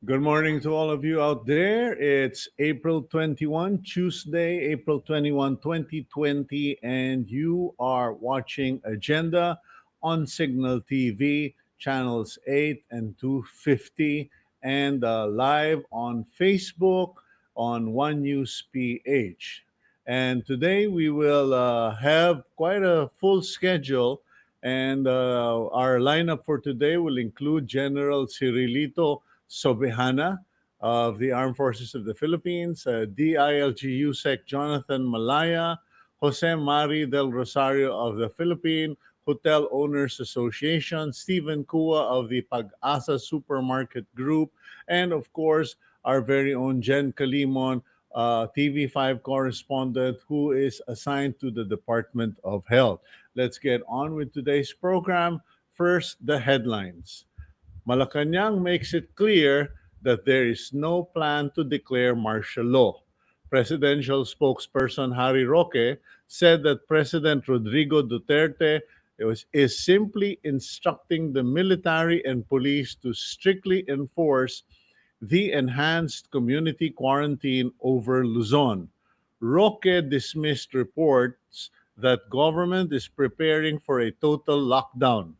Good morning to all of you out there. It's April 21, Tuesday, April 21, 2020, and you are watching Agenda on Signal TV, channels 8 and 250, and live on Facebook on One News PH. And today we will have quite a full schedule, and our lineup for today will include General Cirilito Sobejana of the Armed Forces of the Philippines, DILG USEC Jonathan Malaya, Jose Mari del Rosario of the Philippine Hotel Owners Association, Stephen Kua of the Pag-asa Supermarket Group, and of course, our very own Jen Kalimon, TV5 correspondent who is assigned to the Department of Health. Let's get on with today's program. First, the headlines. Malacanang makes it clear that there is no plan to declare martial law. Presidential spokesperson Harry Roque said that President Rodrigo Duterte is simply instructing the military and police to strictly enforce the enhanced community quarantine over Luzon. Roque dismissed reports that government is preparing for a total lockdown.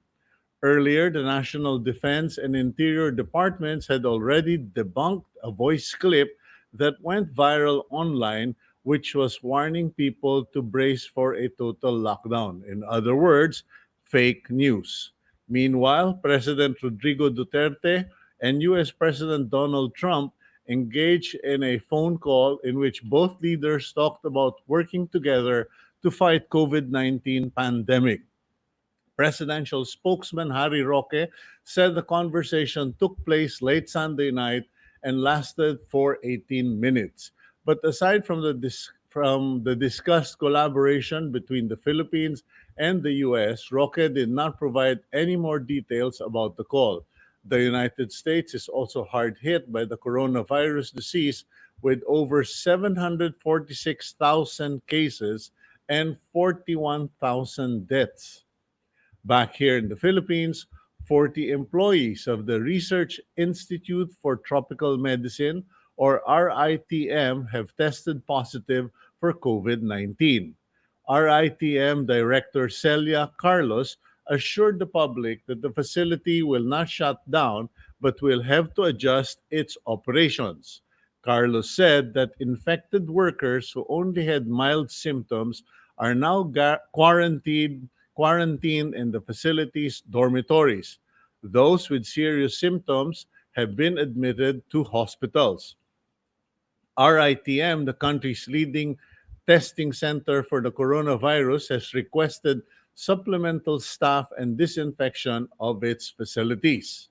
Earlier, the National Defense and Interior Departments had already debunked a voice clip that went viral online, which was warning people to brace for a total lockdown. In other words, fake news. Meanwhile, President Rodrigo Duterte and US President Donald Trump engaged in a phone call in which both leaders talked about working together to fight COVID-19 pandemic. Presidential spokesman Harry Roque said the conversation took place late Sunday night and lasted for 18 minutes. But aside from the discussed collaboration between the Philippines and the US, Roque did not provide any more details about the call. The United States is also hard hit by the coronavirus disease with over 746,000 cases and 41,000 deaths. Back here in the Philippines, 40 employees of the Research Institute for Tropical Medicine, or RITM, have tested positive for COVID-19. RITM Director Celia Carlos assured the public that the facility will not shut down but will have to adjust its operations. Carlos said that infected workers who only had mild symptoms are now quarantined in the facility's dormitories. Those with serious symptoms have been admitted to hospitals. RITM, the country's leading testing center for the coronavirus, has requested supplemental staff and disinfection of its facilities.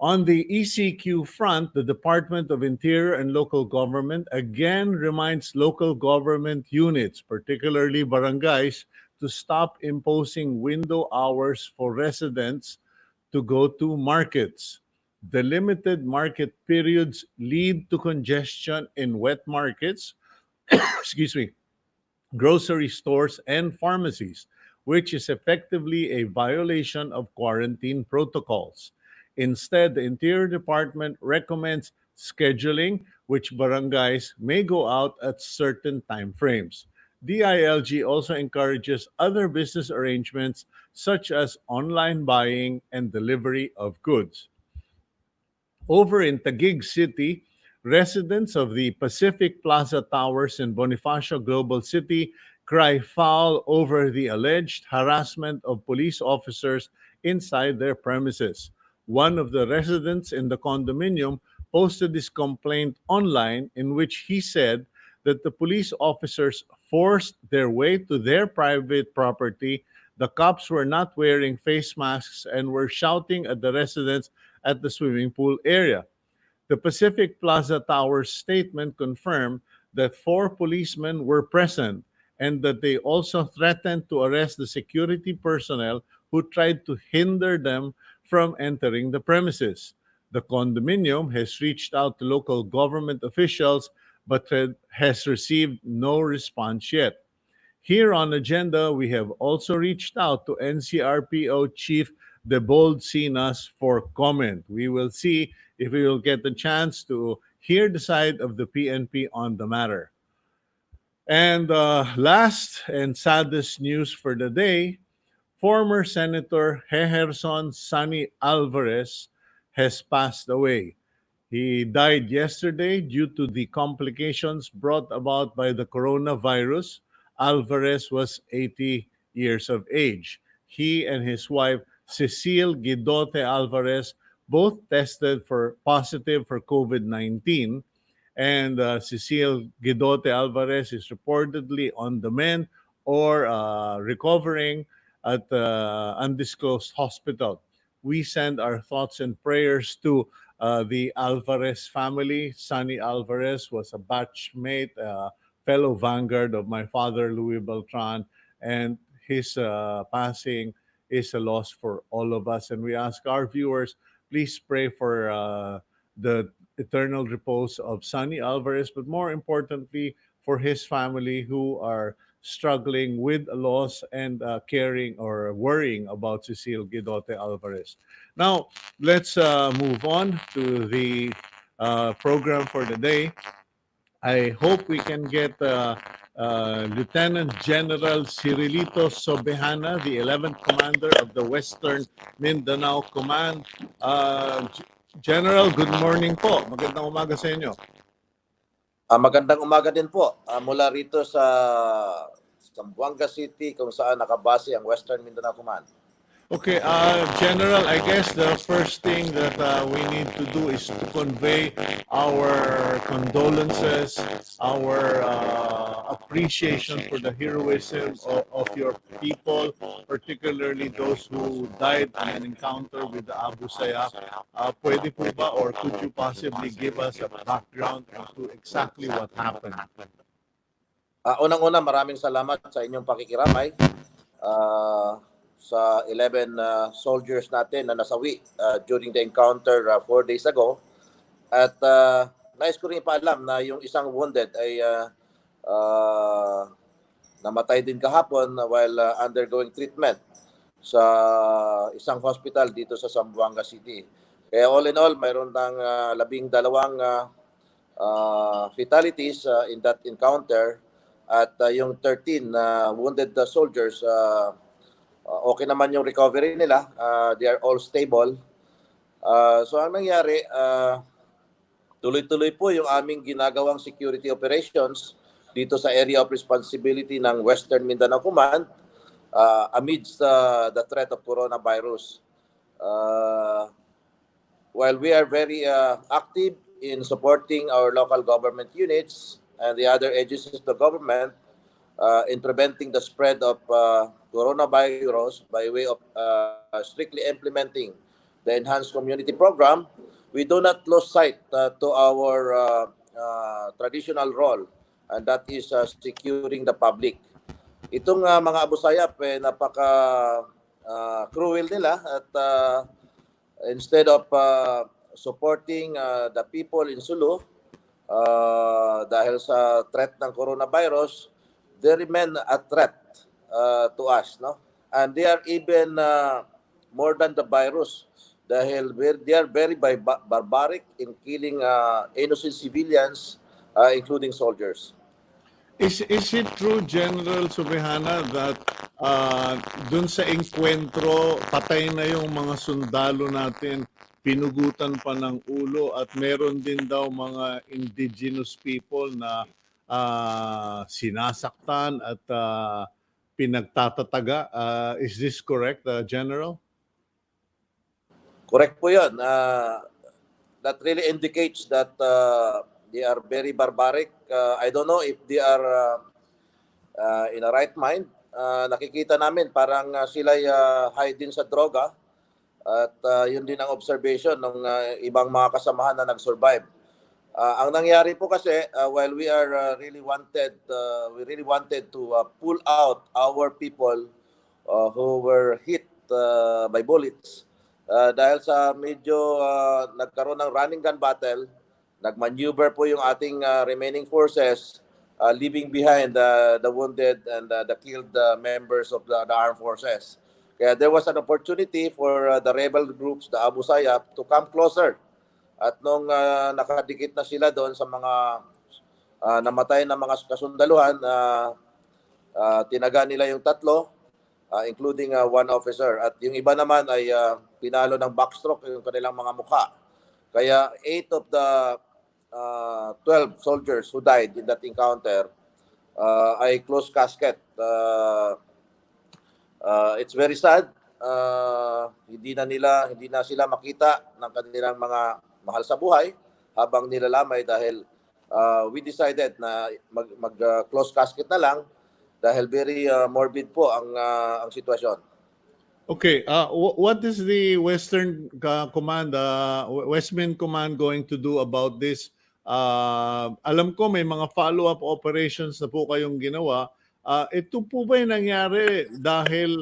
On the ECQ front, the Department of Interior and Local Government again reminds local government units, particularly barangays, to stop imposing window hours for residents to go to markets. The limited market periods lead to congestion in wet markets, excuse me, grocery stores, and pharmacies, which is effectively a violation of quarantine protocols. Instead, the Interior Department recommends scheduling which barangays may go out at certain time frames. DILG also encourages other business arrangements such as online buying and delivery of goods. Over in Taguig City, residents of the Pacific Plaza Towers in Bonifacio Global City cry foul over the alleged harassment of police officers inside their premises. One of the residents in the condominium posted his complaint online in which he said that the police officers forced their way to their private property. The cops were not wearing face masks and were shouting at the residents at the swimming pool area. The Pacific Plaza Tower's statement confirmed that four policemen were present and that they also threatened to arrest the security personnel who tried to hinder them from entering the premises. The condominium has reached out to local government officials but has received no response yet. Here on agenda, we have also reached out to NCRPO Chief Debold Sinas for comment. We will see if we will get the chance to hear the side of the PNP on the matter. And last and saddest news for the day, former Senator Jeherson Sani Alvarez has passed away. He died yesterday due to the complications brought about by the coronavirus. Alvarez was 80 years of age. He and his wife, Cecile Guidote Alvarez, both tested for positive for COVID-19, and Cecile Guidote Alvarez is reportedly on the mend or recovering at undisclosed hospital. We send our thoughts and prayers to the Alvarez family. Sonny Alvarez was a batchmate, fellow vanguard of my father, Louis Beltran, and his passing is a loss for all of us. And we ask our viewers, please pray for the eternal repose of Sonny Alvarez, but more importantly, for his family who are struggling with a loss and caring or worrying about Cecile Guidote Alvarez. Now, let's move on to the program for the day. I hope we can get Lieutenant General Cirilito Sobejana, the 11th Commander of the Western Mindanao Command. General, good morning po. Magandang umaga sa inyo. Magandang umaga din po mula rito sa Zamboanga City kung saan nakabase ang Western Mindanao Command. Okay, General, I guess the first thing that we need to do is to convey our condolences, our appreciation for the heroism of your people, particularly those who died in an encounter with the Abu Sayyaf. Pwede po ba or could you possibly give us a background to exactly what happened? Unang-una, maraming salamat sa inyong pakikiramay. Sa 11 soldiers natin na nasawi during the encounter 4 days ago. At nais ko rin ipaalam na yung isang wounded ay namatay din kahapon while undergoing treatment sa isang hospital dito sa Zamboanga City. Kaya all in all, mayroon ng 12 fatalities in that encounter at yung 13 wounded soldiers okay naman yung recovery nila. They are all stable. So ang nangyari, tuloy-tuloy po yung aming ginagawang security operations dito sa area of responsibility ng Western Mindanao Command amidst the threat of coronavirus. Uh, while we are very active in supporting our local government units and the other agencies of the government in preventing the spread of coronavirus by way of strictly implementing the enhanced community program, we do not lose sight to our traditional role, and that is securing the public. Itong mga Abu Sayyaf, napaka cruel nila at instead of supporting the people in Sulu dahil sa threat ng coronavirus, they remain a threat to us, no? And they are even more than the virus dahil they are very barbaric in killing innocent civilians, including soldiers. Is it true, General Sobejana, that dun sa engkwentro, patay na yung mga sundalo natin, pinugutan pa ng ulo, at meron din daw mga indigenous people na sinasaktan at pinagtatataga? Is this correct, General? Correct po yun. That really indicates that they are very barbaric. I don't know if they are in a right mind. Nakikita namin parang sila high din sa droga at yun din ang observation ng ibang mga kasamahan na nag-survive. Ang nangyari po kasi while we are we really wanted to pull out our people who were hit by bullets. Dahil sa medyo nagkaroon ng running gun battle, nagmaneuver po yung ating remaining forces, leaving behind the wounded and the killed members of the armed forces. Kaya there was an opportunity for the rebel groups, the Abu Sayyaf, to come closer. At nung nakadikit na sila doon sa mga namatay na mga kasundaluhan, tinaga nila yung tatlo, including one officer. At yung iba naman ay pinalo ng backstroke yung kanilang mga mukha. Kaya 8 of the 12 soldiers who died in that encounter ay closed casket. It's very sad. Hindi na sila makita ng kanilang mga mahal sa buhay habang nilalamay dahil we decided na mag close casket na lang dahil very morbid po ang sitwasyon. Okay, what is the Western Command, Westman Command going to do about this? Alam ko may mga follow-up operations na po kayong ginawa. Ito po ba yung nangyari dahil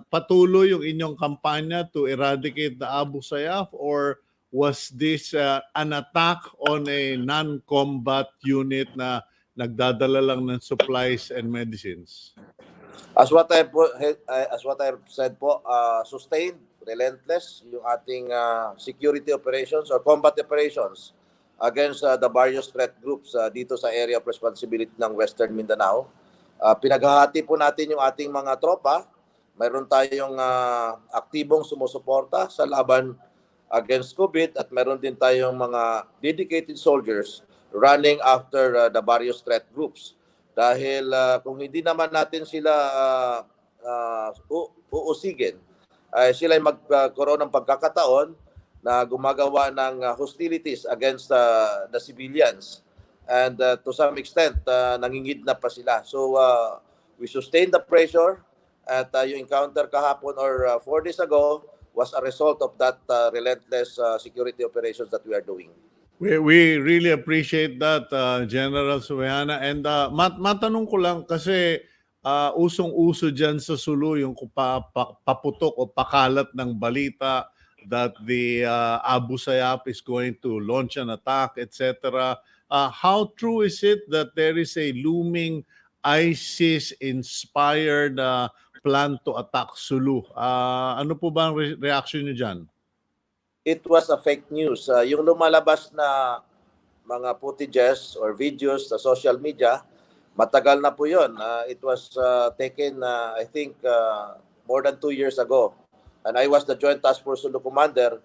patuloy yung inyong kampanya to eradicate the Abu Sayyaf, or was this an attack on a non-combat unit na nagdadala lang ng supplies and medicines? As what I've said po, sustained, relentless yung ating security operations or combat operations against the various threat groups dito sa area of responsibility ng Western Mindanao. Pinaghahati po natin yung ating mga tropa. Mayroon tayong aktibong sumusuporta sa laban against COVID at mayroon din tayong mga dedicated soldiers running after the various threat groups. Dahil kung hindi naman natin sila uusigin, sila ay magkaroon ng pagkakataon na gumagawa ng hostilities against the civilians. And to some extent, nangingidnap pa sila. So we sustain the pressure at yung encounter kahapon or 4 days ago was a result of that relentless security operations that we are doing. We really appreciate that, General Sobejana. And matanong ko lang kasi usong-uso dyan sa Sulu yung paputok o pakalat ng balita that the Abu Sayyaf is going to launch an attack, etc. How true is it that there is a looming ISIS-inspired plan to attack Sulu? Ano po ba ang reaction niyo dyan? It was a fake news. Yung lumalabas na mga footages or videos sa social media, matagal na po yun. It was taken, I think, more than 2 years ago. And I was the Joint Task Force Sulu Commander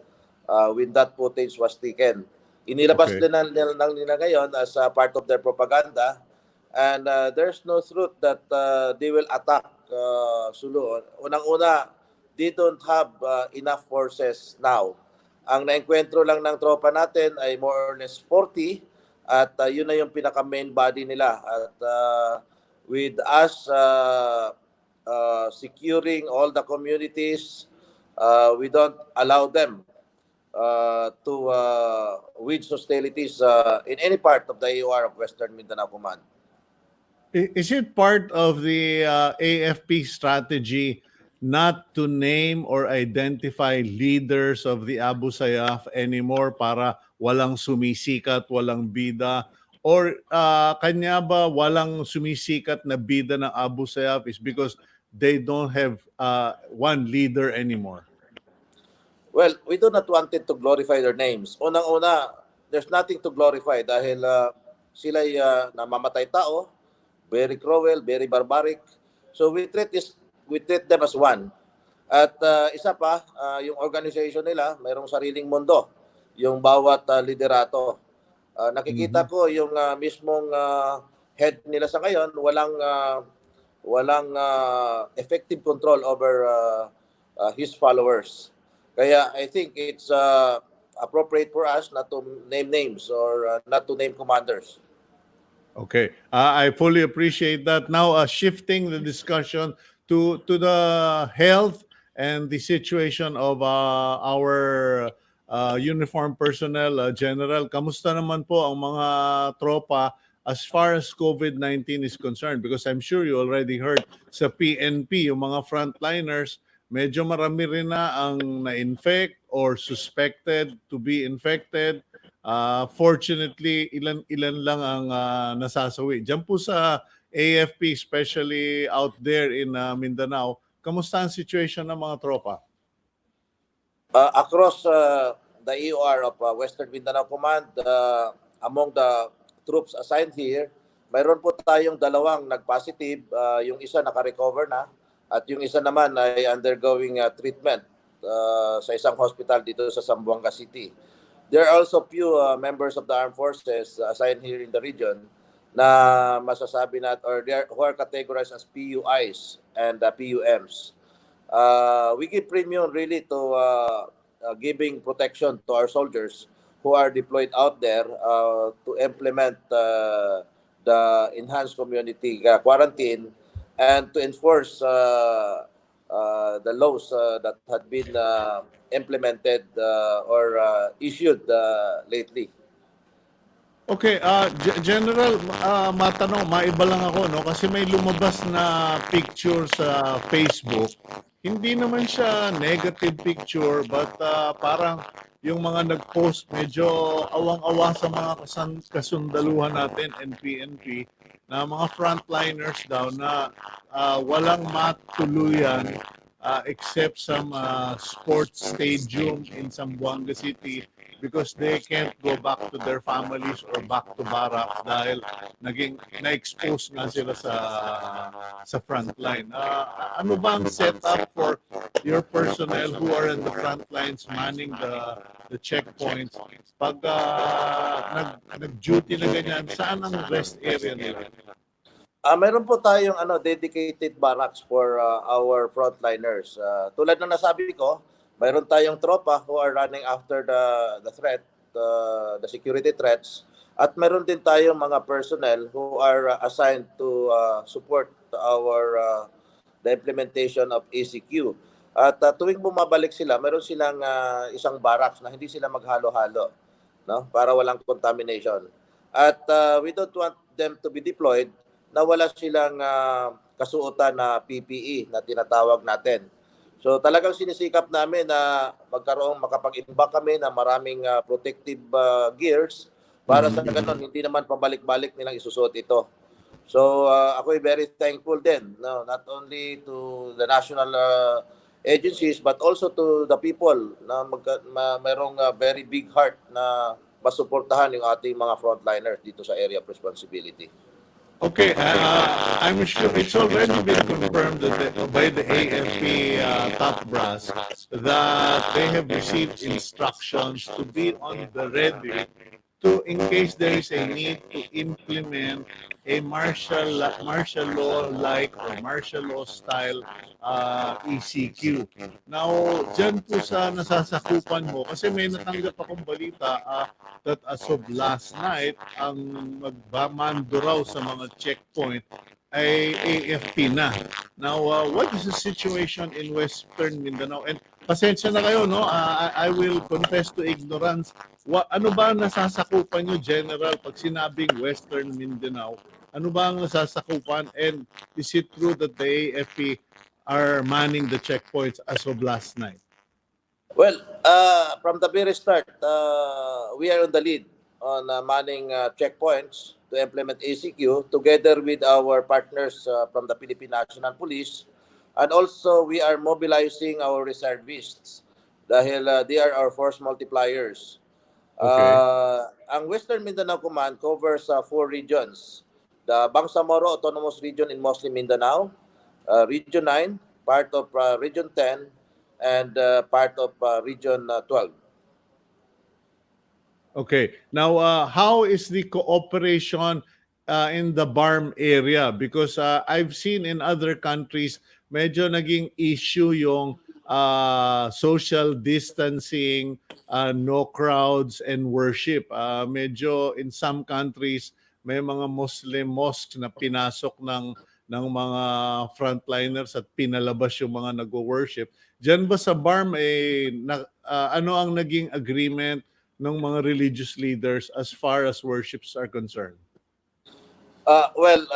when that footage was taken. Inilabas Okay. nila ngayon as part of their propaganda, and there's no truth that they will attack Sulu. Unang-una, they don't have enough forces now. Ang naengkwentro lang ng tropa natin ay more or less 40, at yun na yung pinaka-main body nila. At with us securing all the communities, we don't allow them to wage hostilities in any part of the AOR of Western Mindanao Command. Is it part of the AFP strategy not to name or identify leaders of the Abu Sayyaf anymore para walang sumisikat, walang bida? Or kanya ba walang sumisikat na bida ng Abu Sayyaf is because they don't have one leader anymore? Well, we do not want it to glorify their names. Unang-una, there's nothing to glorify dahil sila'y namamatay tao, very cruel, very barbaric. So we treat them as one. At isa pa, yung organization nila, mayroong sariling mundo, yung bawat liderato. Nakikita Mhm. ko yung mismong head nila sa ngayon, walang effective control over his followers. Kaya I think it's appropriate for us not to name names or not to name commanders. Okay, I fully appreciate that. Now, shifting the discussion to the health and the situation of our uniformed personnel, General. Kamusta naman po ang mga tropa as far as COVID-19 is concerned? Because I'm sure you already heard sa PNP, yung mga frontliners, medyo marami rin na ang na-infect or suspected to be infected. Fortunately, ilan-ilan lang ang nasasawi. Diyan po sa AFP, especially out there in Mindanao, kamusta ang situation ng mga tropa? Across the EOR of Western Mindanao Command, among the troops assigned here, mayroon po tayong dalawang nag-positive. Yung isa naka-recover na at yung isa naman ay undergoing treatment sa isang hospital dito sa Zamboanga City. There are also few members of the armed forces assigned here in the region na masasabi or who are categorized as PUIs and PUMs. We give premium really to giving protection to our soldiers who are deployed out there to implement the enhanced community quarantine and to enforce the laws that had been implemented or issued lately. Okay, General, matanong, maiba lang ako, no? Kasi may lumabas na picture sa Facebook. Hindi naman siya negative picture, but parang yung mga nag-post medyo awang-awa sa mga kasundaluhan natin, NPNP, na mga frontliners daw na walang matuluyan except some sports stadium in Zamboanga City because they can't go back to their families or back to barracks dahil na-expose nga sila sa front line. Ano ba ang setup for your personnel who are in the front lines manning the checkpoints? Pag nag-duty na ganyan, saan ang rest area nila? Meron po tayong dedicated barracks for our frontliners. Tulad ng nasabi ko, mayroon tayong tropa who are running after the threat, the security threats, at meron din tayong mga personnel who are assigned to support the implementation of ACQ. At tuwing bumabalik sila, meron silang isang barracks na hindi sila maghalo-halo, no? Para walang contamination. At we don't want them to be deployed na wala silang kasuotan na PPE na tinatawag natin. So talagang sinisikap namin na makapag-imbak kami na maraming protective gears para sa ganun hindi naman pabalik-balik nilang isusuot ito. So ako ay very thankful din, no, not only to the national agencies but also to the people na mayroong very big heart na masuportahan yung ating mga frontliners dito sa area of responsibility. Okay, I'm sure it's already been confirmed that by the AFP top brass that they have received instructions to be on the ready to, in case there is a need to implement a martial law like or martial law style ECQ. Now, dyan po sa nasasakupan mo, kasi may natanggap akong balita that as of last night, ang magmamando raw sa mga checkpoint ay AFP na. Now, what is the situation in Western Mindanao? And pasensya na kayo, no? I will confess to ignorance. Ano ba ang nasasakupan nyo, General, pag sinabing Western Mindanao? Ano ba ang nasasakupan? And is it true that the AFP are manning the checkpoints as of last night? Well, from the very start, we are on the lead on manning checkpoints to implement ACQ together with our partners from the Philippine National Police. And also, we are mobilizing our reservists dahil they are our force multipliers. Okay. Ang Western Mindanao Command covers four regions. The Bangsamoro Autonomous Region in Muslim Mindanao, Region 9, part of Region 10, and part of Region 12. Okay. Now, how is the cooperation in the BARM area? Because I've seen in other countries, medyo naging issue yung social distancing, no crowds, and worship. Medyo in some countries, may mga Muslim mosques na pinasok ng mga frontliners at pinalabas yung mga nagwo-worship. Diyan ba sa BARM, ano ang naging agreement ng mga religious leaders as far as worships are concerned? Well,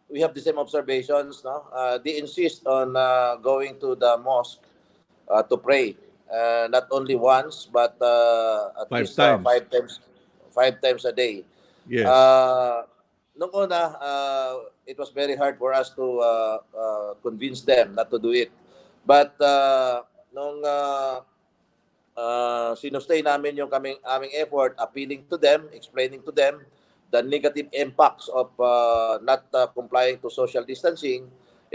we have the same observations. No, they insist on going to the mosque to pray, not only once but at Five least times. five times a day. Yes. Nung una, it was very hard for us to convince them not to do it. But nung sinustay namin yung aming effort, appealing to them, explaining to them the negative impacts of not complying to social distancing,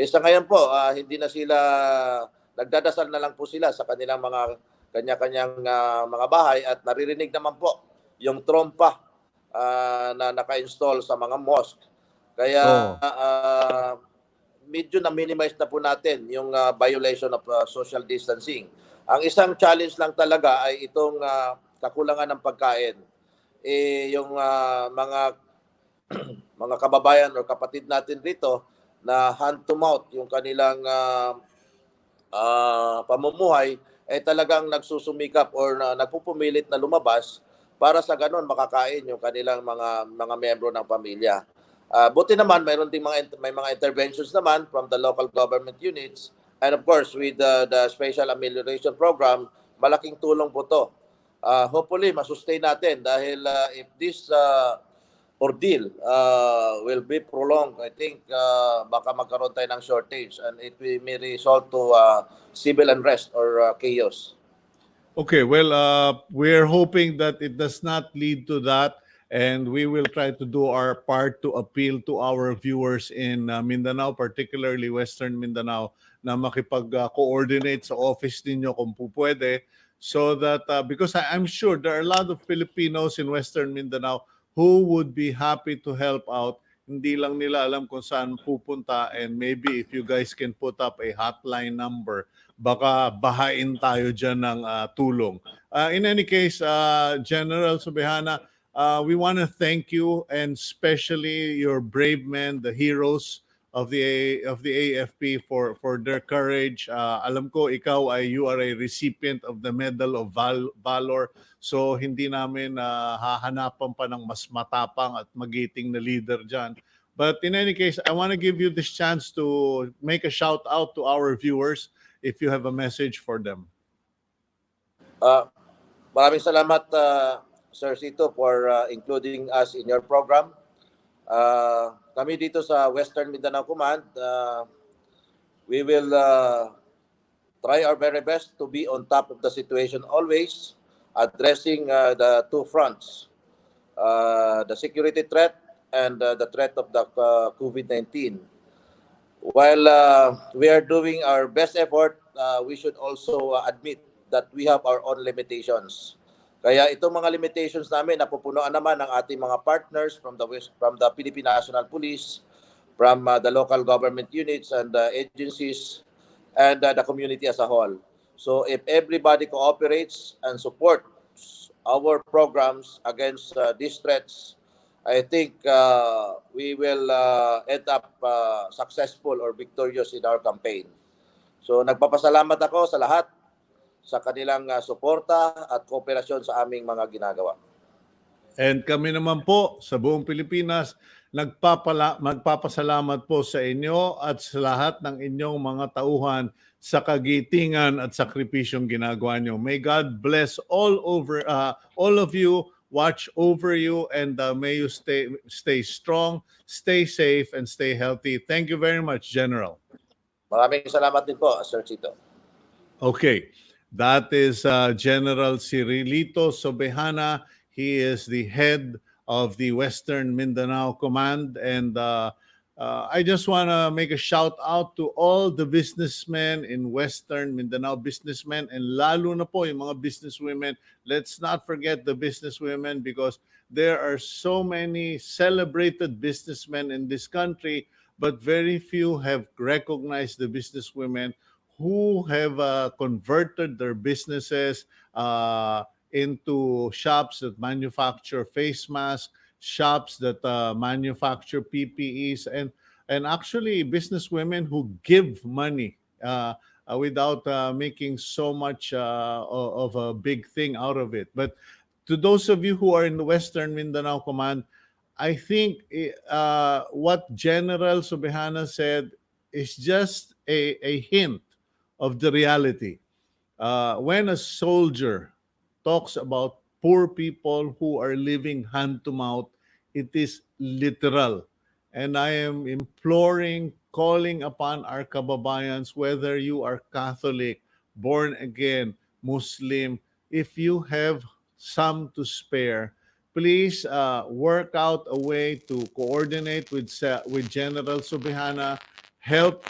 sa ngayon po, hindi na sila, nagdadasal na lang po sila sa kanilang mga kanya-kanyang mga bahay at naririnig naman po yung trompa na naka-install sa mga mosque. Kaya Oh. medyo na-minimize na po natin yung violation of social distancing. Ang isang challenge lang talaga ay itong kakulangan ng pagkain. Yung mga mga kababayan o kapatid natin rito na hand to mouth yung kanilang pamumuhay ay talagang nagsusumikap or nagpupumilit na lumabas para sa ganon makakain yung kanilang mga miyembro ng pamilya. Buti naman may mga interventions naman from the local government units, and of course with the special amelioration program, malaking tulong po to. Hopefully masustain natin dahil if this ordeal will be prolonged, I think baka magkaroon tayo ng shortage and it may result to civil unrest or chaos. Okay, well, we're hoping that it does not lead to that, and we will try to do our part to appeal to our viewers in Mindanao, particularly Western Mindanao, na makipag-coordinate sa office ninyo kung pwede, so that, because I'm sure there are a lot of Filipinos in Western Mindanao who would be happy to help out. Hindi lang nila alam kung saan pupunta, and maybe if you guys can put up a hotline number, baka bahain tayo dyan ng tulong. In any case, General Sobejana, we want to thank you, and especially your brave men, the heroes of the AFP for their courage. Alam ko you are a recipient of the Medal of Valor. So hindi namin hahanapan pa ng mas matapang at magiting na leader diyan. But in any case, I want to give you this chance to make a shout out to our viewers if you have a message for them. Maraming salamat, Sir Sito, for including us in your program. Kami dito sa Western Mindanao Command, we will try our very best to be on top of the situation always, addressing the two fronts, the security threat and the threat of the COVID-19. While we are doing our best effort, we should also admit that we have our own limitations. Kaya itong mga limitations namin napupunuan naman ng ating mga partners from the Philippine National Police, from the local government units and agencies, and the community as a whole. So if everybody cooperates and supports our programs against these threats, I think we will end up successful or victorious in our campaign. So nagpapasalamat ako sa lahat sa kanilang suporta at kooperasyon sa aming mga ginagawa. And kami naman po sa buong Pilipinas, magpapasalamat po sa inyo at sa lahat ng inyong mga tauhan sa kagitingan at sakripisyong ginagawa nyo. May God bless all of you, watch over you, and may you stay strong, stay safe, and stay healthy. Thank you very much, General. Maraming salamat din po, Sir Chito. Okay, that is General Cirilito Sobejana. He is the head of the Western Mindanao Command, and I just want to make a shout out to all the businessmen in Western Mindanao, businessmen, and lalo na po yung mga businesswomen. Let's not forget the businesswomen because there are so many celebrated businessmen in this country, but very few have recognized the businesswomen who have converted their businesses into shops that manufacture face masks, shops that manufacture PPEs, and actually businesswomen who give money without making so much of a big thing out of it. But to those of you who are in the Western Mindanao Command, I think what General Sobejana said is just a hint of the reality. When a soldier talks about poor people who are living hand to mouth, it is literal. And I am imploring, calling upon our kababayans, whether you are Catholic, born again, Muslim, if you have some to spare, please work out a way to coordinate with General Sobejana, help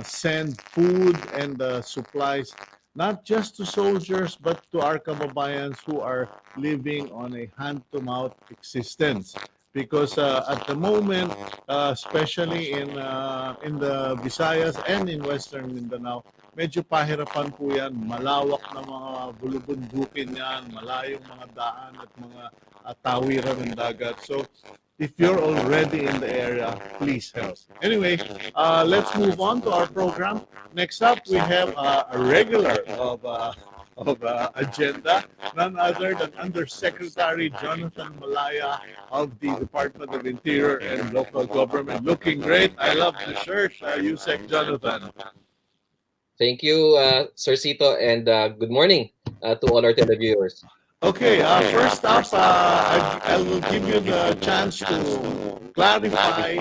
send food and supplies not just to soldiers but to our kababayans who are living on a hand-to-mouth existence. Because at the moment, especially in the Visayas and in Western Mindanao, medyo pahirapan po yan. Malawak na mga bulubundukin yan, malayong mga daan at mga tawiran ng dagat. So if you're already in the area, please help. Anyway, let's move on to our program. Next up, we have a regular of agenda, none other than Undersecretary Jonathan Malaya of the Department of Interior and Local Government. Looking great. I love the shirt, USEC Jonathan. Thank you, Sir Cito, and good morning to all our televiewers. Okay, first up, I will give you the chance to clarify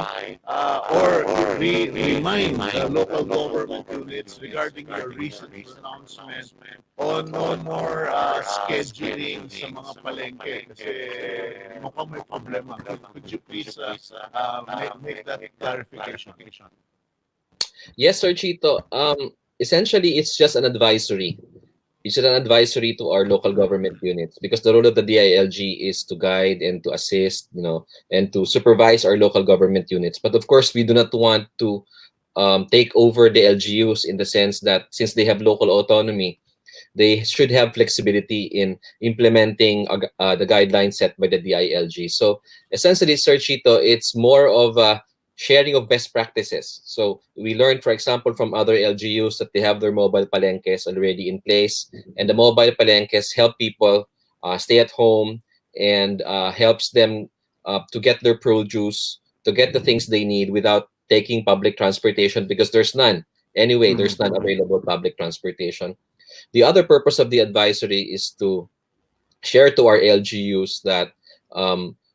or remind the local government units regarding your recent announcement on no more scheduling sa mga palengke kasi mukhang may problema. Could you please make that clarification? Yes, Sir Chito. Essentially, it's just an advisory. It's an advisory to our local government units because the role of the DILG is to guide and to assist, and to supervise our local government units. But of course, we do not want to take over the LGUs in the sense that since they have local autonomy, they should have flexibility in implementing the guidelines set by the DILG. So essentially, Sir Chito, it's more of a sharing of best practices. So we learned, for example, from other LGUs that they have their mobile palenques already in place, and the mobile palenques help people stay at home and helps them to get their produce, to get the things they need without taking public transportation because there's none. Anyway, there's none available public transportation. The other purpose of the advisory is to share to our LGUs that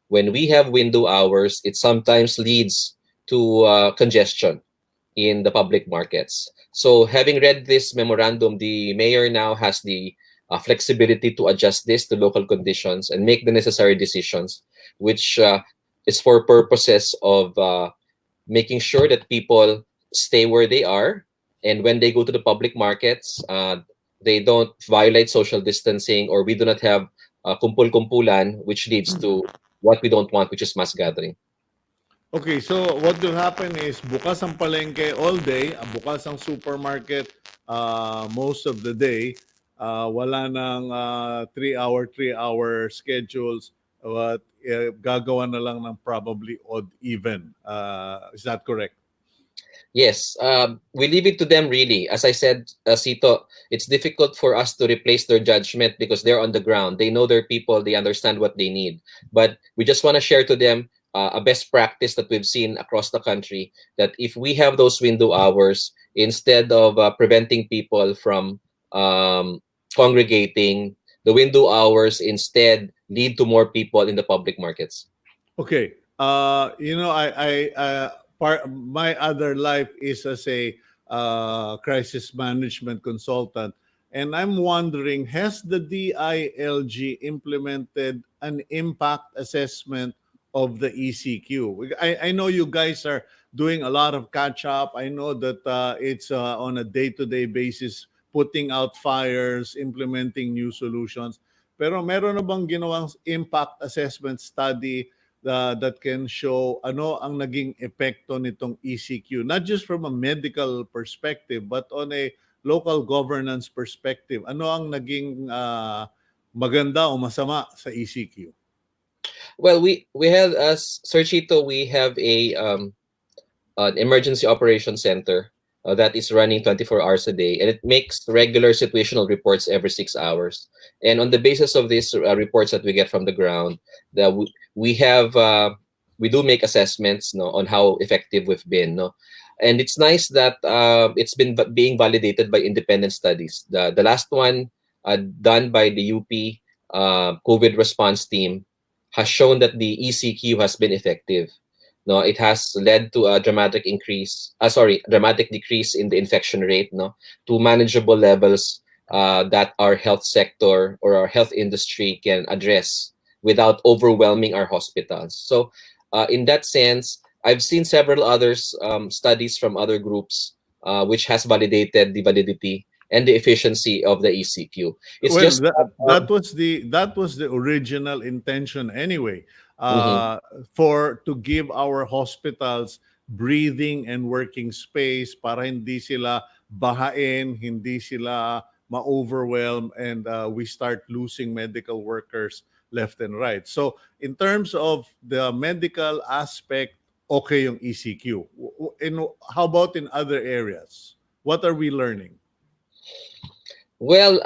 when we have window hours, it sometimes leads to congestion in the public markets. So having read this memorandum, the mayor now has the flexibility to adjust this to local conditions and make the necessary decisions, which is for purposes of making sure that people stay where they are, and when they go to the public markets, they don't violate social distancing, or we do not have kumpul-kumpulan, which leads to what we don't want, which is mass gathering. Okay, so what will happen is bukas ang palengke all day, bukas ang supermarket most of the day. Wala nang 3-hour schedules. But gagawa na lang ng probably odd even. Is that correct? Yes, we leave it to them really. As I said, Sito, it's difficult for us to replace their judgment because they're on the ground. They know their people, they understand what they need. But we just want to share to them a best practice that we've seen across the country, that if we have those window hours, instead of preventing people from congregating, the window hours instead lead to more people in the public markets. Okay. My other life is as a crisis management consultant, and I'm wondering, has the DILG implemented an impact assessment of the ECQ? I know you guys are doing a lot of catch up. I know that it's on a day-to-day basis, putting out fires, implementing new solutions. Pero meron na bang ginawang impact assessment study that can show ano ang naging epekto nitong ECQ, not just from a medical perspective but on a local governance perspective? Ano ang naging maganda o masama sa ECQ? Well, we have, as Sir Chito, we have an emergency operations center that is running 24 hours a day, and it makes regular situational reports every 6 hours. And on the basis of these reports that we get from the ground, that we have we do make assessments, no, on how effective we've been, no. And it's nice that it's been being validated by independent studies. The last one done by the UP COVID response team has shown that the ECQ has been effective. No, it has led to a dramatic decrease in the infection rate, no, to manageable levels that our health sector or our health industry can address without overwhelming our hospitals. So, in that sense, I've seen several others studies from other groups which has validated the validity and the efficiency of the ECQ. It's Well, just that was the original intention anyway. mhm. To give our hospitals breathing and working space para hindi sila bahain, hindi sila ma-overwhelm, and we start losing medical workers left and right. So, in terms of the medical aspect, okay yung ECQ. How about in other areas? What are we learning? Well,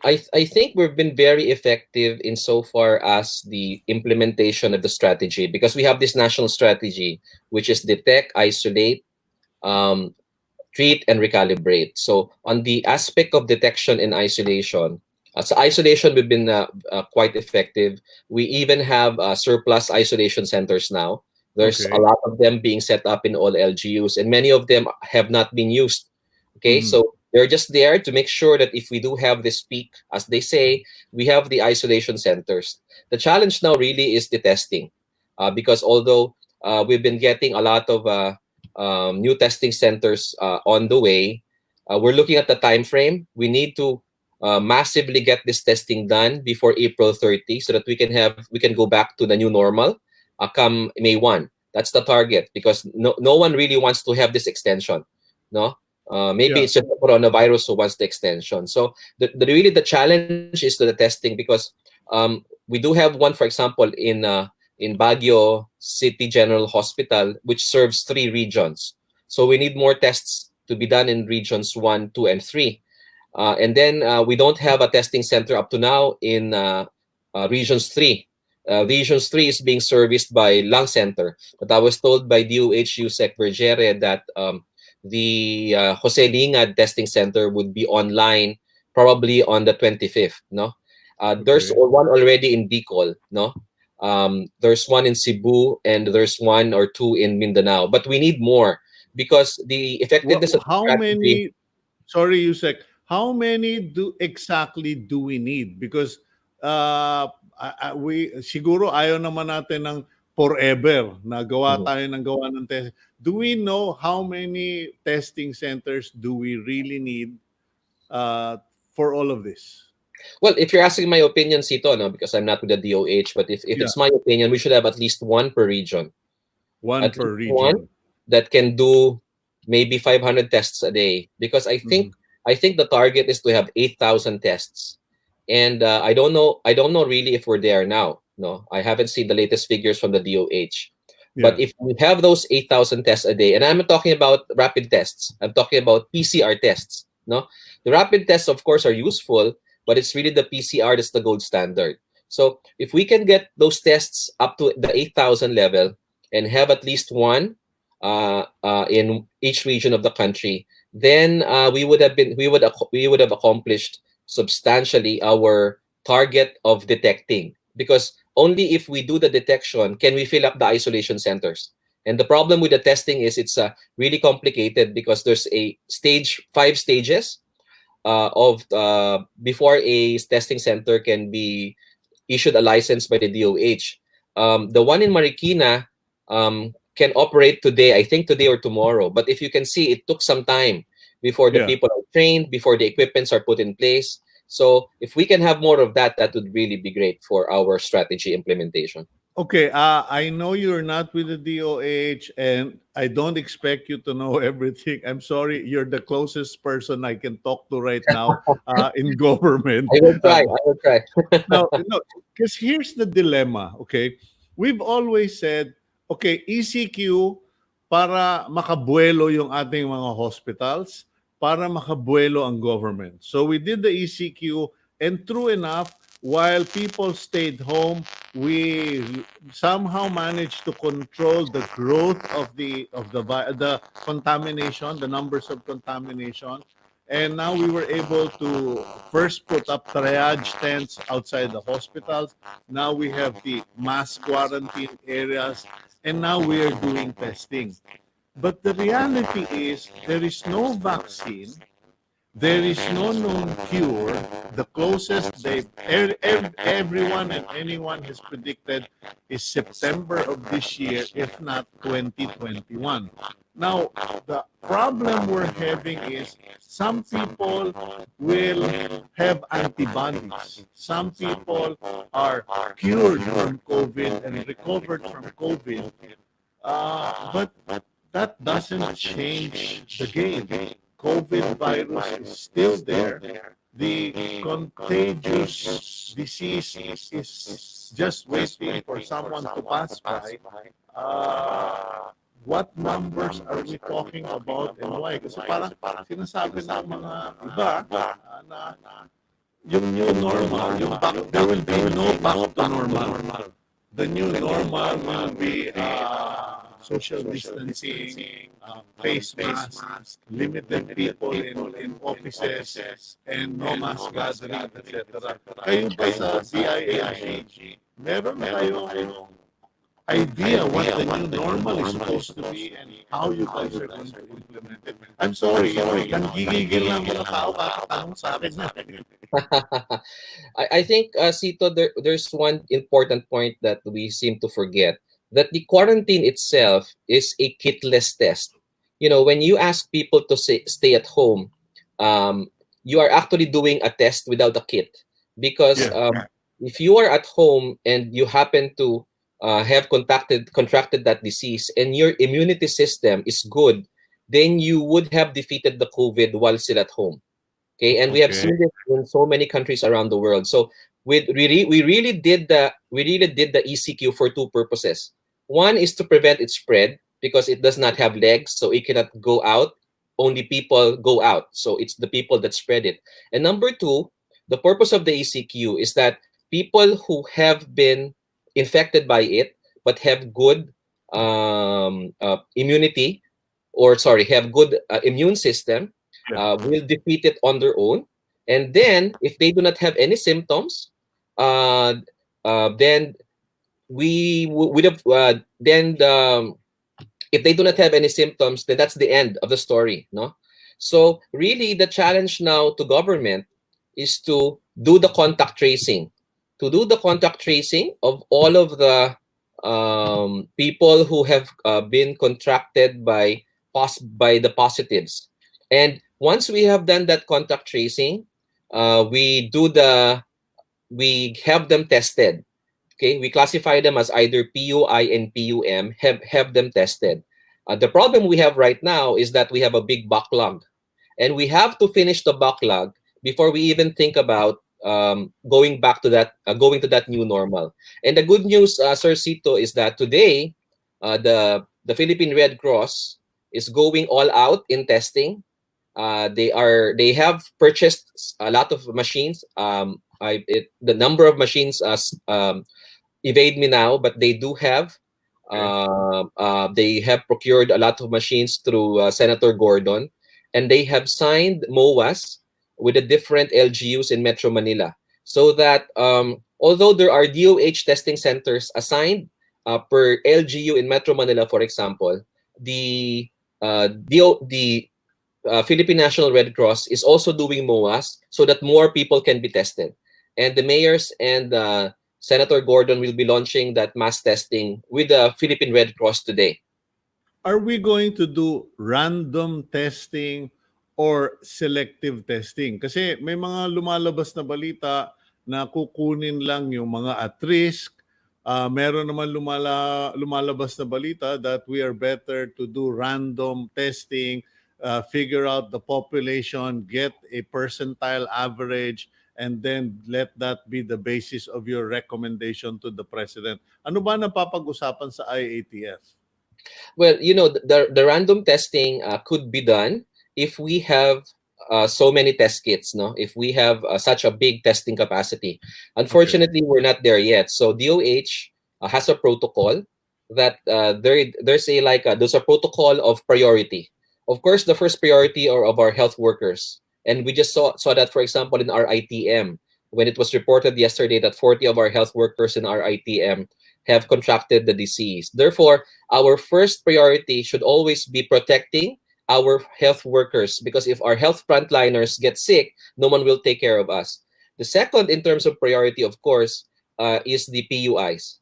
I think we've been very effective in so far as the implementation of the strategy, because we have this national strategy, which is detect, isolate, um, treat, and recalibrate. So on the aspect of detection and isolation, so isolation, we've been quite effective. We even have surplus isolation centers now. There's a Okay. lot of them being set up in all LGUs, and many of them have not been used. Okay, Mhm. so they're just there to make sure that if we do have this peak, as they say, we have the isolation centers. The challenge now really is the testing, because although we've been getting a lot of new testing centers on the way, we're looking at the time frame. We need to massively get this testing done before April 30, so that we can go back to the new normal come May 1. That's the target, because no one really wants to have this extension. No, maybe Yeah. it's just the coronavirus who wants the extension. So really the challenge is to the testing, because we do have one, for example, in Baguio City General Hospital, which serves 3 regions. So we need more tests to be done in regions 1, 2, and 3. And then we don't have a testing center up to now in regions 3. Regions 3 is being serviced by Lung Center. But I was told by DOH USEC Vergere that the Jose Lingad testing center would be online probably on the 25th. No, there's Okay. one already in Bicol. No, there's one in Cebu, and there's one or two in Mindanao. But we need more, because the effectiveness of the How strategy. many, sorry, Yusek, how many exactly do we need? Because we siguro ayaw naman natin ng forever. Nagawa Mhm. tayo ng gawa ng test. Do we know how many testing centers do we really need uh, for all of this? Well, if you're asking my opinion, Sito, no, because I'm not with the DOH, but if Yeah, it's my opinion, we should have at least one per region. one At per least one region. that can do maybe 500 tests a day. Because Mhm. I think the target is to have 8,000 tests. And I don't know really if we're there now. No, I haven't seen the latest figures from the DOH. But Yeah, if we have those 8,000 tests a day, and I'm not talking about rapid tests, I'm talking about PCR tests. No, the rapid tests, of course, are useful, but it's really the PCR that's the gold standard. So if we can get those tests up to the 8,000 level and have at least one in each region of the country, then we would have accomplished substantially our target of detecting, because only if we do the detection can we fill up the isolation centers. And the problem with the testing is it's really complicated because there's a five stages of before a testing center can be issued a license by the DOH. The one in Marikina can operate today, I think today or tomorrow. But if you can see, it took some time before the yeah. people are trained, before the equipments are put in place. So if we can have more of that, that would really be great for our strategy implementation. Okay, I know you're not with the DOH, and I don't expect you to know everything. I'm sorry, you're the closest person I can talk to right now in government. I will try. I will try. No, no, because here's the dilemma, okay? We've always said, okay, ECQ para makabuelo yung ating mga hospitals, para makabuelo ang government. So we did the ECQ, and true enough, while people stayed home, we somehow managed to control the growth of the contamination, the numbers of contamination. And now we were able to first put up triage tents outside the hospitals. Now we have the mass quarantine areas. And now we are doing testing. But the reality is there is no vaccine. There is no known cure. The closest everyone and anyone has predicted is September of this year, if not 2021. Now, the problem we're having is some people will have antibodies. Some people are cured from COVID and recovered from COVID. But that doesn't change the game. COVID virus is still there. The contagious disease is just waiting for someone to pass by. What numbers are we talking about and why? Kasi parang sinasabi ng mga iba na yung new normal, there will be no back to normal. The new normal will be social distancing, face masks, limited people in offices, and no mass gathering, etc. Kayo ba sa DILG, meron kayong idea what the new normal is supposed to be and how you guys are going to implement it? I'm sorry, nanggigigil lang mga tao kakatanong sa akin na. I think, Sito, there's one important point that we seem to forget, that the quarantine itself is a kitless test. You know, when you ask people to stay at home, um, you are actually doing a test without a kit. Because Yeah. if you are at home and you happen to have contracted that disease and your immunity system is good, then you would have defeated the COVID while still at home. Okay, and we have Okay. seen this in so many countries around the world. So we really did the ECQ for two purposes. One is to prevent its spread because it does not have legs, so it cannot go out. Only people go out, so it's the people that spread it. And number two, the purpose of the ECQ is that people who have been infected by it but have good immunity, or sorry, have good immune system, Yeah. will defeat it on their own. And then, if they do not have any symptoms, uh, then would have then if they do not have any symptoms, then that's the end of the story. No, so really the challenge now to government is to do the contact tracing, of all of the people who have been contracted by the positives. And once we have done that contact tracing, we do we have them tested. Okay, we classify them as either PUI and PUM. Have them tested. The problem we have right now is that we have a big backlog, and we have to finish the backlog before we even think about going to that new normal. And the good news, Sir Cito, is that today the Philippine Red Cross is going all out in testing. They have purchased a lot of machines. The number of machines evade me now, but they do have. Okay. They have procured a lot of machines through Senator Gordon, and they have signed MOAs with the different LGUs in Metro Manila, so that although there are DOH testing centers assigned per LGU in Metro Manila, for example, the Philippine National Red Cross is also doing MOAs so that more people can be tested. And the mayors and Senator Gordon will be launching that mass testing with the Philippine Red Cross today. Are we going to do random testing or selective testing? Kasi may mga lumalabas na balita na kukunin lang yung mga at risk. Meron naman lumalabas na balita that we are better to do random testing, figure out the population, get a percentile average, and then let that be the basis of your recommendation to the president. Ano ba napapag-usapan sa IATF? Well, the random testing could be done if we have so many test kits, no? If we have such a big testing capacity. Okay. Unfortunately, we're not there yet. So DOH has a protocol that there's a protocol of priority. Of course, the first priority are of our health workers, and we just saw that, for example, in our ITM when it was reported yesterday that 40 of our health workers in our ITM have contracted the disease. Therefore, our first priority should always be protecting our health workers, because if our health frontliners get sick, no one will take care of us. The second, in terms of priority, of course, is the PUIs.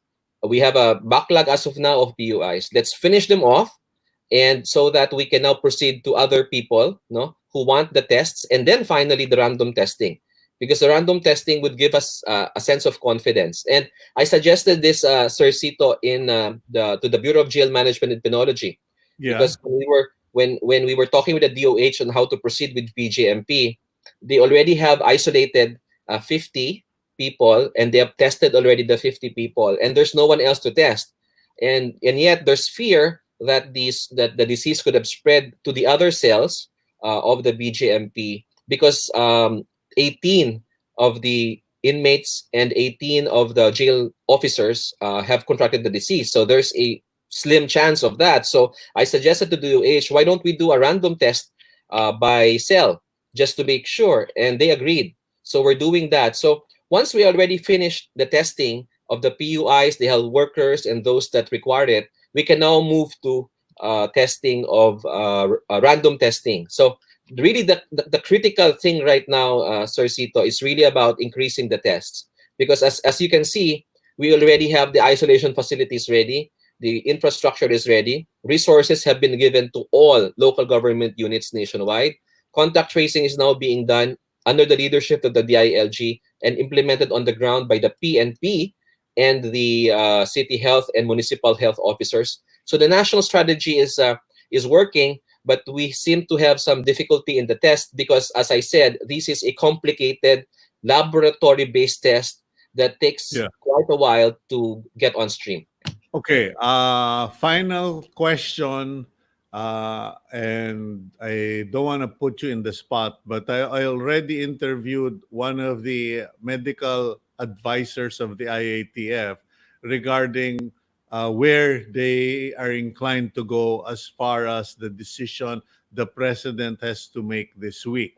We have a backlog as of now of PUIs. Let's finish them off, and so that we can now proceed to other people, no, who want the tests, and then finally the random testing, because the random testing would give us a sense of confidence. And I suggested this, Sir Cito, in to the Bureau of Jail Management and Penology, Yeah. because when we were talking with the DOH on how to proceed with BJMP, they already have isolated 50 people, and they have tested already the 50 people, and there's no one else to test, and yet there's fear that the disease could have spread to the other cells of the BJMP, because 18 of the inmates and 18 of the jail officers have contracted the disease. So there's a slim chance of that. So I suggested to the DOH, why don't we do a random test by cell, just to make sure? And they agreed. So we're doing that. So once we already finished the testing of the PUIs, the health workers, and those that required it, we can now move to testing of random testing. So really the critical thing right now, Sir Cito, is really about increasing the tests, because as you can see, we already have the isolation facilities ready, the infrastructure is ready, resources have been given to all local government units nationwide. Contact tracing is now being done under the leadership of the DILG and implemented on the ground by the PNP and the city health and municipal health officers. So the national strategy is working, but we seem to have some difficulty in the test because, as I said, this is a complicated laboratory-based test that takes Yeah. quite a while to get on stream. Okay. Final question. And I don't want to put you in the spot, but I already interviewed one of the medical advisors of the IATF regarding where they are inclined to go as far as the decision the president has to make this week.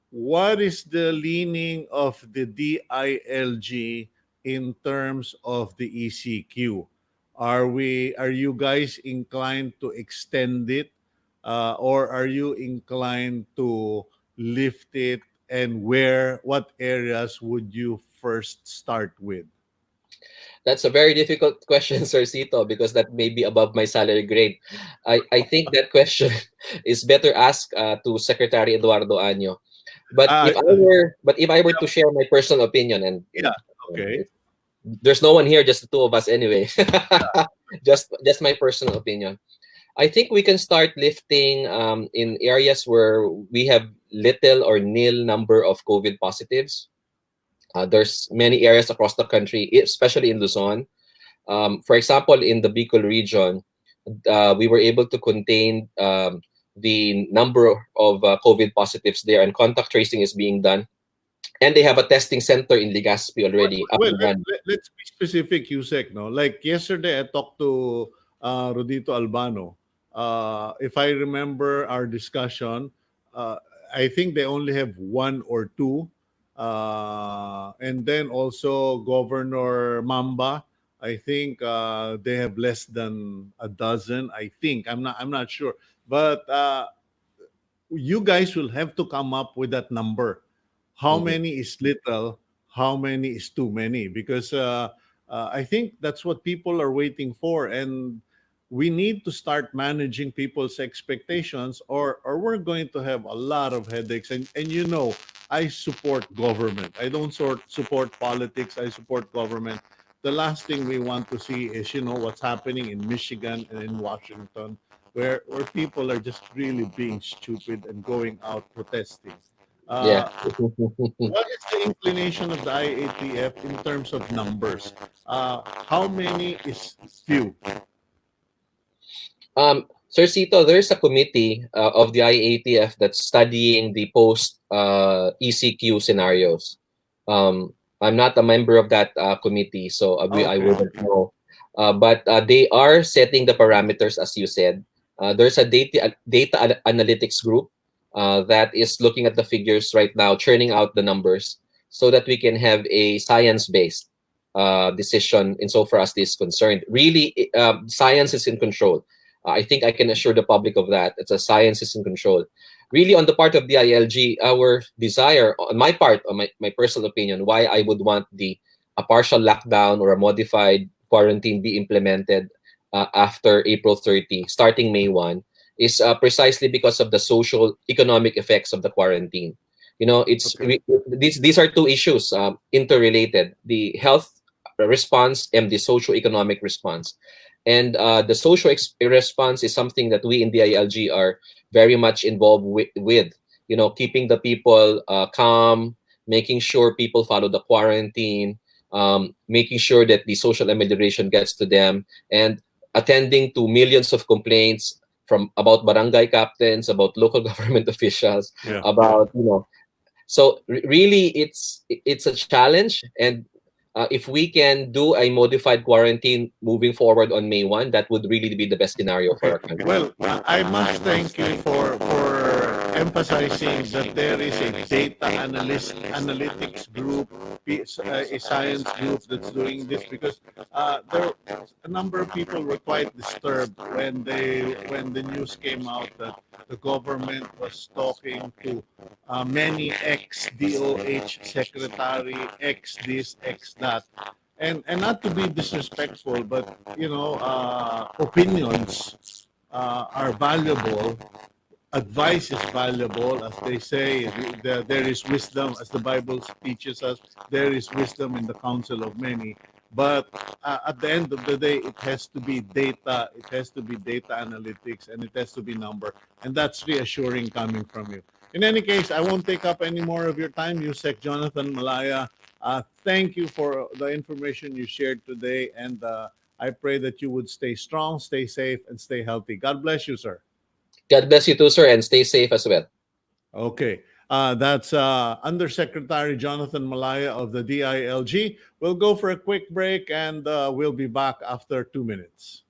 What is the leaning of the DILG in terms of the ECQ? Are you guys inclined to extend it, or are you inclined to lift it? And what areas would you first start with? That's a very difficult question, Sir Cito, because that may be above my salary grade. I think that question is better asked to Secretary Eduardo Año. But Uh, if I were to share my personal opinion, and yeah, okay. there's no one here, just the two of us anyway. just my personal opinion. I think we can start lifting in areas where we have little or nil number of COVID positives. There's many areas across the country, especially in Luzon. For example, in the Bicol region, we were able to contain the number of COVID positives there, and contact tracing is being done. And they have a testing center in Legazpi already up Well, and running. let's be specific, Yusek. No, like yesterday, I talked to Rodito Albano. If I remember our discussion, uh, I think they only have one or two, and then also Governor Mamba. I think they have less than a dozen. I think I'm not sure, but you guys will have to come up with that number. How Mhm. many is little? How many is too many? Because I think that's what people are waiting for, and we need to start managing people's expectations, or we're going to have a lot of headaches. And you know, I support government. I don't support politics. I support government. The last thing we want to see is, you know, what's happening in Michigan and in Washington, where people are just really being stupid and going out protesting. Yeah. Uh, what is the inclination of the IATF in terms of numbers? How many is few? Sir Cito, there's a committee of the IATF that's studying the post ECQ scenarios. I'm not a member of that committee, so I Okay. wouldn't know. But they are setting the parameters, as you said. There's a data analytics group that is looking at the figures right now, churning out the numbers, so that we can have a science-based decision insofar as this is concerned. Really, science is in control. I think I can assure the public of that. It's a science is in control. Really, on the part of the ILG, our desire, on my part, on my personal opinion, why I would want a partial lockdown or a modified quarantine be implemented after April 30, starting May 1, is precisely because of the social economic effects of the quarantine. You know, Okay. these are two issues interrelated: the health response and the social economic response. And the social response is something that we in the ILG are very much involved with. You know, keeping the people calm, making sure people follow the quarantine, making sure that the social amelioration gets to them, and attending to millions of complaints from about barangay captains, about local government officials, Yeah. Yeah. about so really it's a challenge. And if we can do a modified quarantine moving forward on May 1, that would really be the best scenario for Okay. our country. Well, I must thank you for emphasizing that there is a data analytics group, a science group that's doing this, because there a number of people were quite disturbed when the news came out that the government was talking to many ex DOH secretary, ex this, ex that, and not to be disrespectful, but you know, opinions are valuable. Advice is valuable, as they say. There is wisdom, as the Bible teaches us. There is wisdom in the counsel of many. But at the end of the day, it has to be data. It has to be data analytics, and it has to be number. And that's reassuring coming from you. In any case, I won't take up any more of your time, Yusek Jonathan Malaya. Thank you for the information you shared today, and I pray that you would stay strong, stay safe, and stay healthy. God bless you, sir. God bless you too, sir, and stay safe as well. Okay. That's Undersecretary Jonathan Malaya of the DILG. We'll go for a quick break, and we'll be back after 2 minutes.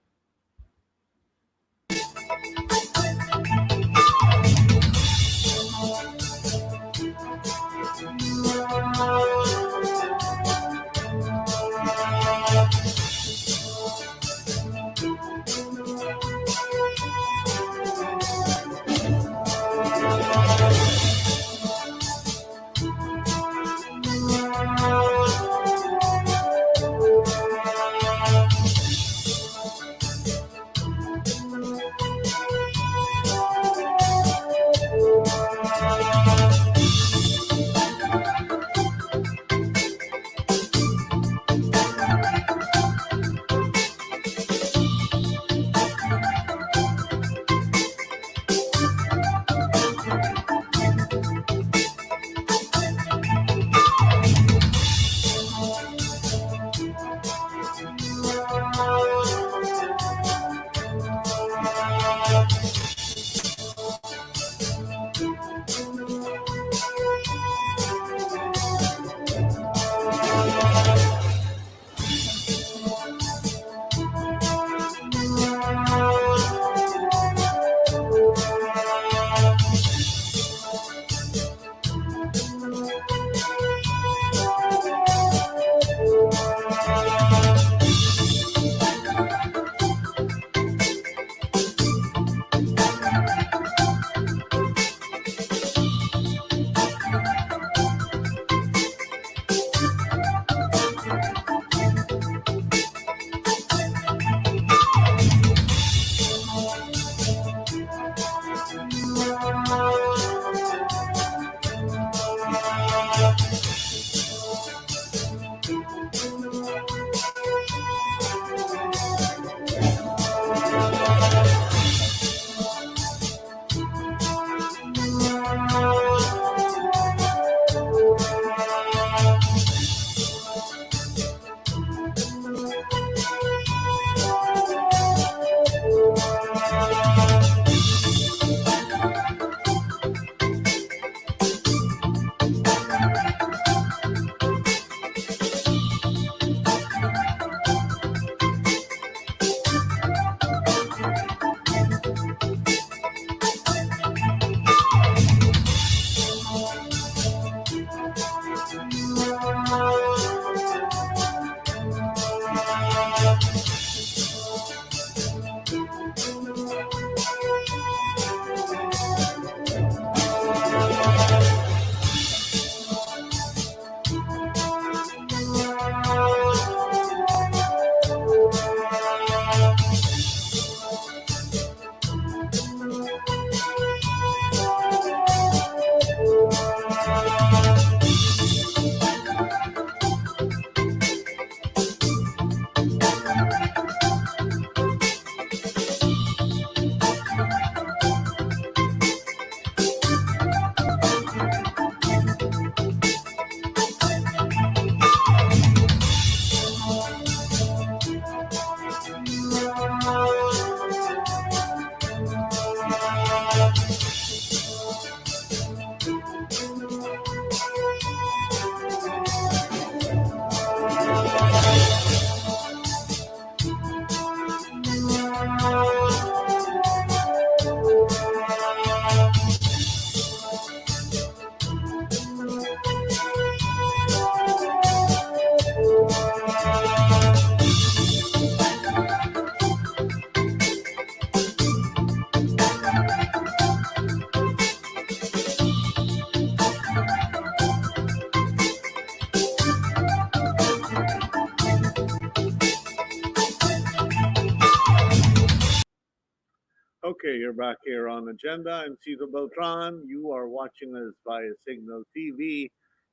Okay, you're back here on Agenda. I'm Cito Beltran. You are watching us via Signal TV,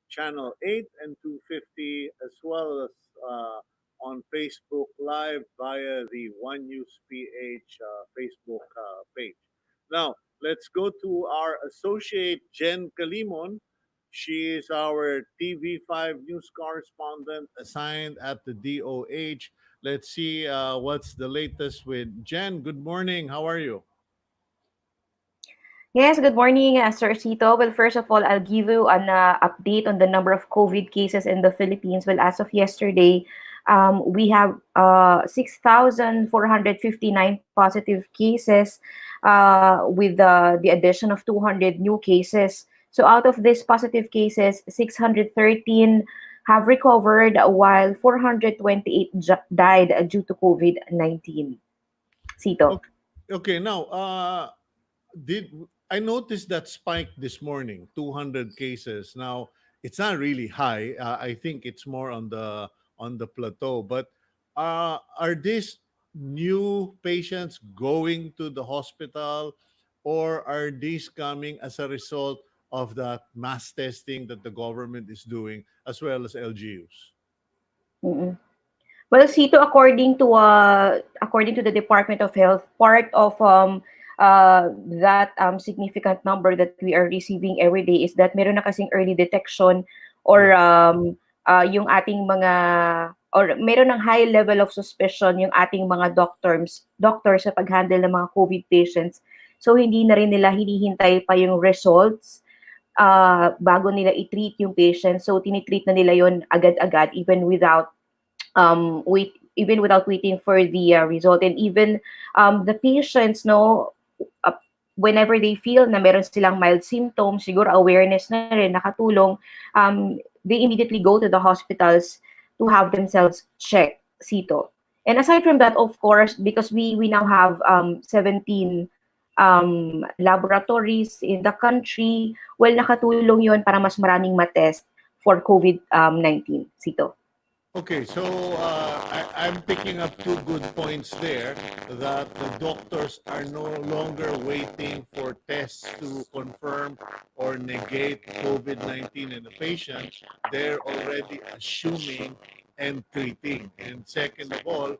Channel 8 and 250, as well as on Facebook Live via the One News PH Facebook page. Now, let's go to our associate, Jen Kalimon. She is our TV5 news correspondent assigned at the DOH. Let's see what's the latest with Jen. Good morning. How are you? Yes, good morning, Sir Cito. Well, first of all, I'll give you an update on the number of COVID cases in the Philippines. Well, as of yesterday, we have 6,459 positive cases with the addition of 200 new cases. So out of these positive cases, 613 have recovered while 428 died due to COVID-19. Cito. Okay. Okay. Now, did I noticed that spike this morning, 200 cases. Now, it's not really high. I think it's more on the plateau. But are these new patients going to the hospital, or are these coming as a result of that mass testing that the government is doing, as well as LGUs? Mm-mm. Well, Sito, according to the Department of Health, part of that significant number that we are receiving every day is that meron na kasing early detection or Yes. yung ating mga or meron ng high level of suspicion yung ating mga doctors sa pag-handle ng mga COVID patients. So hindi na rin nila hinihintay pa yung results bago nila i-treat yung patient. So tinitreat na nila yon agad-agad even without waiting for the result, and even the patients know uh, whenever they feel na meron silang mild symptoms, siguro awareness na rin nakatulong, they immediately go to the hospitals to have themselves checked, Sito. And aside from that, of course, because we now have 17 laboratories in the country, well, nakatulong yon para mas maraming matest for COVID-19, Sito. Okay, so I'm picking up two good points there that the doctors are no longer waiting for tests to confirm or negate COVID 19 in the patient. They're already assuming and treating. And second of all,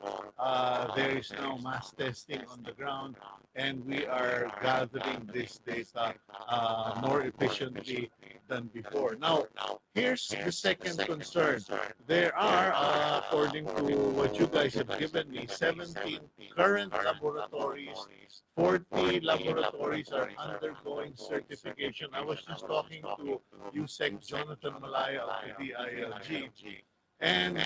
there is now mass testing on the ground, and we are gathering this data more efficiently than before. Now, here's the second concern. There are, according to what you guys have given me, 17 current laboratories. 40 laboratories are undergoing certification. I was just talking to USEC Jonathan Malaya of the DILG, and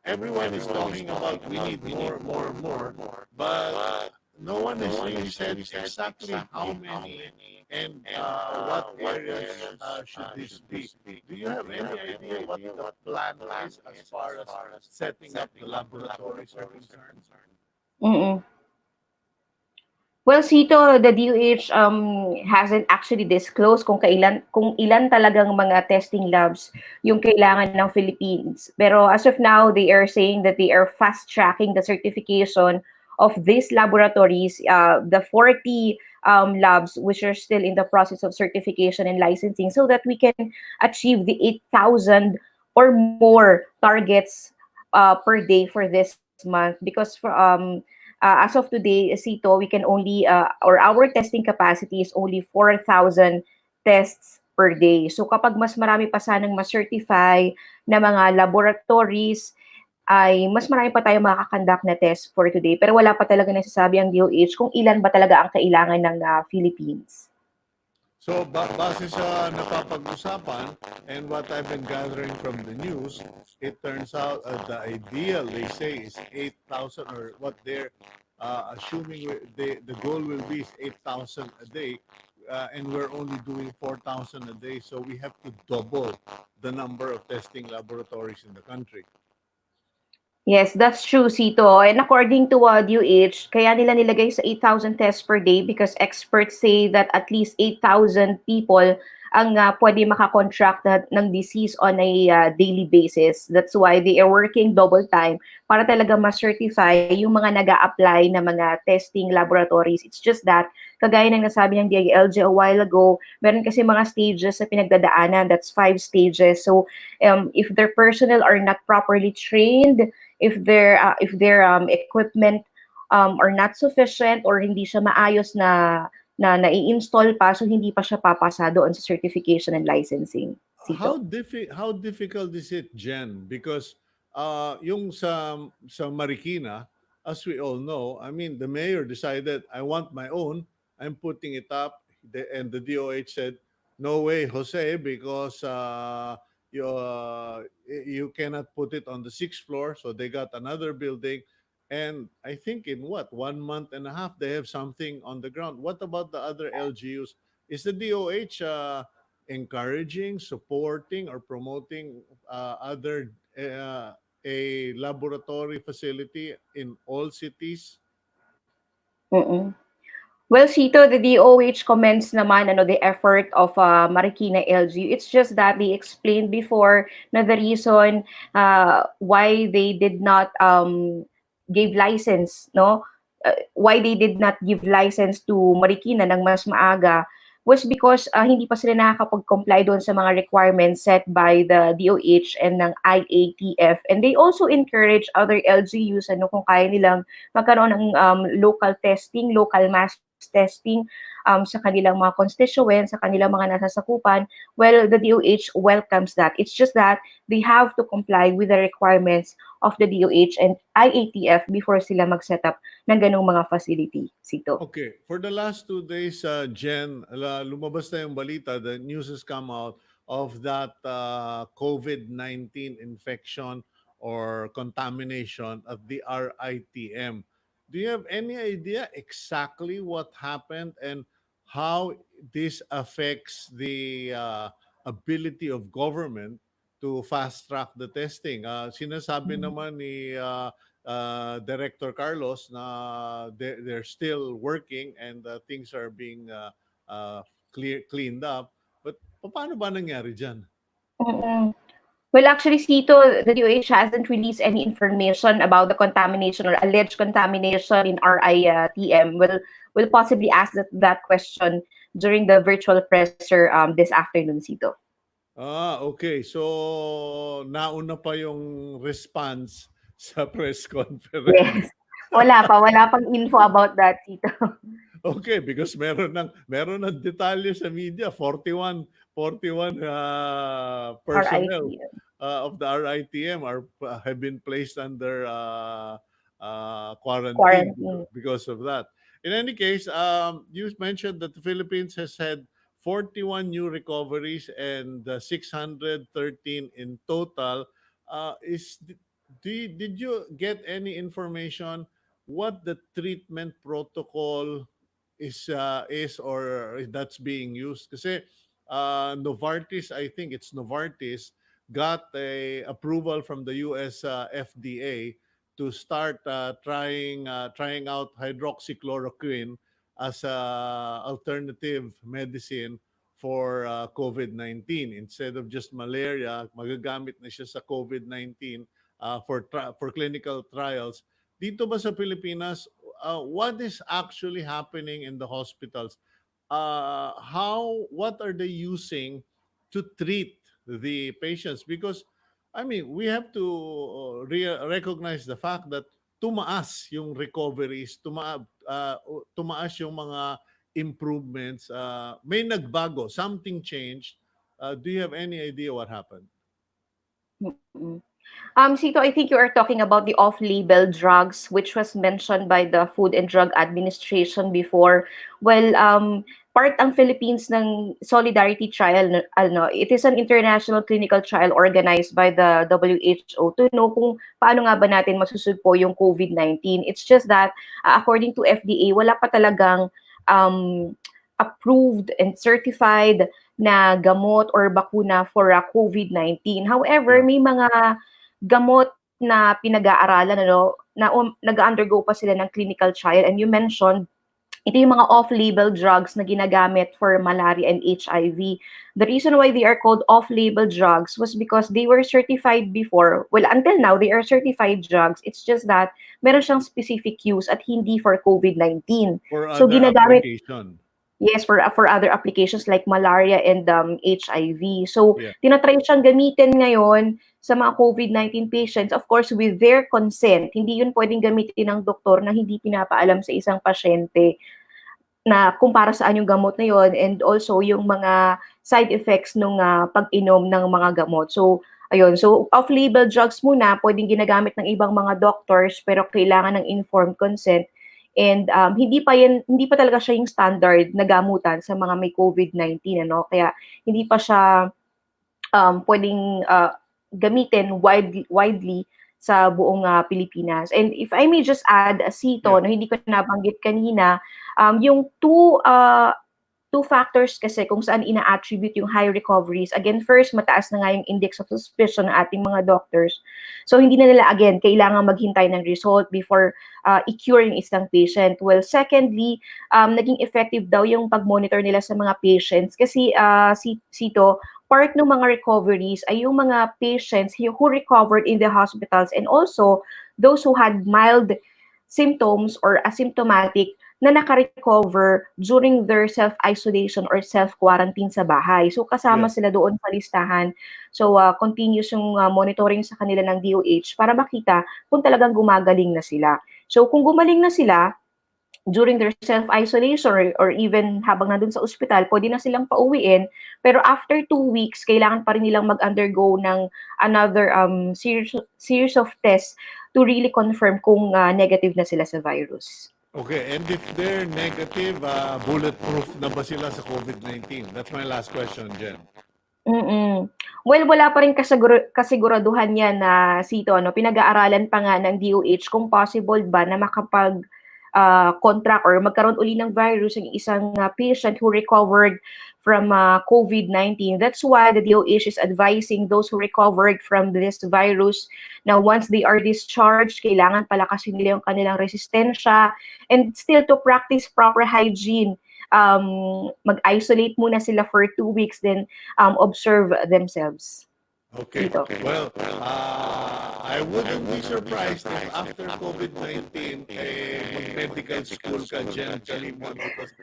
everyone is talking about we need more, more, more, but no one has really said exactly how many and what areas should this be. Do you have any idea what the plan is as far as setting up the laboratories are concerned? Mm-mm. Well, Sito, the DOH hasn't actually disclosed kung ilan talagang mga testing labs yung kailangan ng Philippines. Pero as of now, they are saying that they are fast tracking the certification of these laboratories, the 40 labs which are still in the process of certification and licensing, so that we can achieve the 8,000 or more targets per day for this month. Because as of today, Sito, we can only, or our testing capacity is only 4,000 tests per day. So kapag mas marami pa sanang ma-certify na mga laboratories, ay mas marami pa tayong makakakandak na test for today. Pero wala pa talaga nasasabi ang DOH kung ilan ba talaga ang kailangan ng Philippines. So, base sa napapag-usapan and what I've been gathering from the news, it turns out the ideal, they say, is 8,000, or what they're assuming the goal will be is 8,000 a day, and we're only doing 4,000 a day. So, we have to double the number of testing laboratories in the country. Yes, that's true, Sito. And according to DOH, kaya nila nilagay sa 8,000 tests per day because experts say that at least 8,000 people ang pwede makakontract ng disease on a daily basis. That's why they are working double time para talaga ma-certify yung mga nag-a-apply na mga testing laboratories. It's just that, kagaya ng nasabi ng DILG a while ago, meron kasi mga stages na pinagdadaanan. That's 5 stages. So, if their personnel are not properly trained, if their equipment are not sufficient or hindi siya maayos na nai-install pa, so hindi pa siya papasa doon sa certification and licensing. Sito. How difficult is it, Jen? Because yung sa Marikina, as we all know, I mean, the mayor decided, I want my own. I'm putting it up, and the DOH said, no way, Jose, because you cannot put it on the sixth floor. So they got another building, and I think in what 1 month and a half they have something on the ground. What about the other LGUs? Is the DOH encouraging, supporting, or promoting other a laboratory facility in all cities? Mm-mm. Well, Sito, the DOH comments naman the effort of Marikina LGU. It's just that they explained before na the reason why they did not give license, no? Why they did not give license to Marikina ng mas maaga was because hindi pa sila nakakapag-comply doon sa mga requirements set by the DOH and ng IATF. And they also encourage other LGUs kung kaya nilang magkaroon ng local testing, local mass testing sa kanilang mga constituents, sa kanilang mga nasasakupan. Well, the DOH welcomes that. It's just that they have to comply with the requirements of the DOH and IATF before sila mag-set up ng ganong mga facility, Sito. Okay, for the last 2 days, Jen, lumabas na yung balita, the news has come out of that COVID-19 infection or contamination at the RITM. Do you have any idea exactly what happened and how this affects the ability of government to fast track the testing? Sinasabi naman ni Director Carlos na they're still working and things are being cleaned up. But paano ba nangyari dyan? Mm-mm. Well, actually, Sito, the DOH hasn't released any information about the contamination or alleged contamination in RITM. We'll possibly ask that question during the virtual presser this afternoon, Sito. Okay. So, nauna pa yung response sa press conference. Yes. Wala pang info about that, Sito. Okay, because meron ng detalye sa media, 41 personnel RITM. of the RITM have been placed under quarantine Quarantine. because of that. In any case, you mentioned that the Philippines has had 41 new recoveries and 613 in total. Did you get any information what the treatment protocol is or that's being used? Kasi Novartis, I think it's Novartis, got a approval from the US FDA to start trying out hydroxychloroquine as a alternative medicine for COVID-19. Instead of just malaria, magagamit na siya sa COVID-19 for clinical trials. Dito ba sa Pilipinas, what is actually happening in the hospitals? What are they using to treat the patients? Because I mean, we have to recognize the fact that tumaas yung recoveries, tumaas yung mga improvements, may nagbago, something changed. Do you have any idea what happened? Mm-mm. Sito, I think you are talking about the off-label drugs, which was mentioned by the Food and Drug Administration before. Well, part ang Philippines ng Solidarity Trial, it is an international clinical trial organized by the WHO to know kung paano nga ba natin masusugpo yung COVID-19. It's just that, according to FDA, wala pa talagang approved and certified na gamot or bakuna for COVID-19. However, may mga gamot na pinag-aaralan na nag-undergo pa sila ng clinical trial, and you mentioned ito yung mga off-label drugs na ginagamit for malaria and HIV. The reason why they are called off-label drugs was because they were certified before. Well, until now, they are certified drugs. It's just that meron siyang specific use at hindi for COVID-19. For So other ginagamit, application. yes, for other applications like malaria and HIV. So, Yeah. tinatry siyang gamitin ngayon sa mga COVID-19 patients, of course, with their consent. Hindi yun pwedeng gamitin ng doktor na hindi pinapaalam sa isang pasyente na kung para saan yung gamot na yun, and also yung mga side effects nung pag-inom ng mga gamot. So, ayun. So, off-label drugs muna, pwedeng ginagamit ng ibang mga doctors, pero kailangan ng informed consent. And hindi pa talaga siya yung standard na gamutan sa mga may COVID-19, ano? Kaya hindi pa siya pwedeng gamitin widely sa buong Pilipinas. And if I may just add, Sito, Yeah. na hindi ko nabanggit kanina, yung two factors kasi kung saan ina-attribute yung high recoveries. Again, first, mataas na nga yung index of suspicion ng ating mga doctors. So, hindi na nila, again, kailangan maghintay ng result before i-cure yung isang patient. Well, secondly, naging effective daw yung pag-monitor nila sa mga patients. Kasi, Sito, part ng mga recoveries ay yung mga patients who recovered in the hospitals, and also those who had mild symptoms or asymptomatic na naka-recover during their self-isolation or self-quarantine sa bahay. So, kasama Yeah. sila doon sa listahan. So, continuous yung monitoring sa kanila ng DOH para makita kung talagang gumagaling na sila. So, kung gumaling na sila during their self-isolation, or even habang nandun sa ospital, pwede na silang pauwiin. Pero after 2 weeks, kailangan pa rin nilang mag-undergo ng another series of tests to really confirm kung negative na sila sa virus. Okay, and if they're negative, bulletproof na ba sila sa COVID-19? That's my last question, Jen. Mm. Well, wala pa rin kasiguraduhan yan na Sito, ano, pinag-aaralan pa nga ng DOH kung possible ba na contract or magkaroon uli ng virus yung isang patient who recovered from COVID-19. That's why the DOH is advising those who recovered from this virus na once they are discharged, kailangan palakasin nila yung kanilang resistensya, and still to practice proper hygiene. Mag-isolate muna sila for 2 weeks, then observe themselves. Okay. Dito. Well, I wouldn't be surprised if after COVID-19, mag-medical school ka, Jen Chalimon, because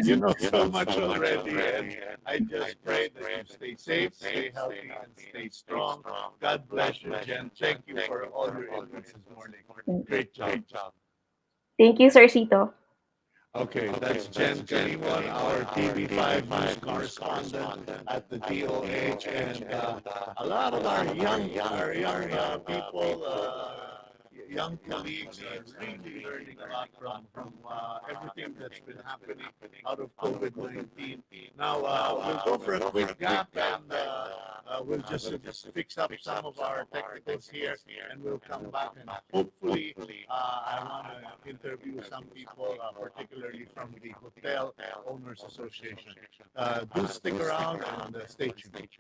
you know so much already. And I just pray that you stay safe, stay healthy, and stay strong. God bless you, Jen. Thank you for all your inputs this morning. Great job. Thank you, Sir Sito. Okay, that's Jen Chalimon, our TV5 news correspondent at the DOH, and a lot of our young people, young colleagues, are really learning a lot from everything that's been happening out of COVID-19. Now, we'll go for a quick gap, and we'll just fix up some of our technicals here, and we'll come back, and hopefully I want to interview some people, particularly from the Hotel Owners Association. Do stick around and stay tuned.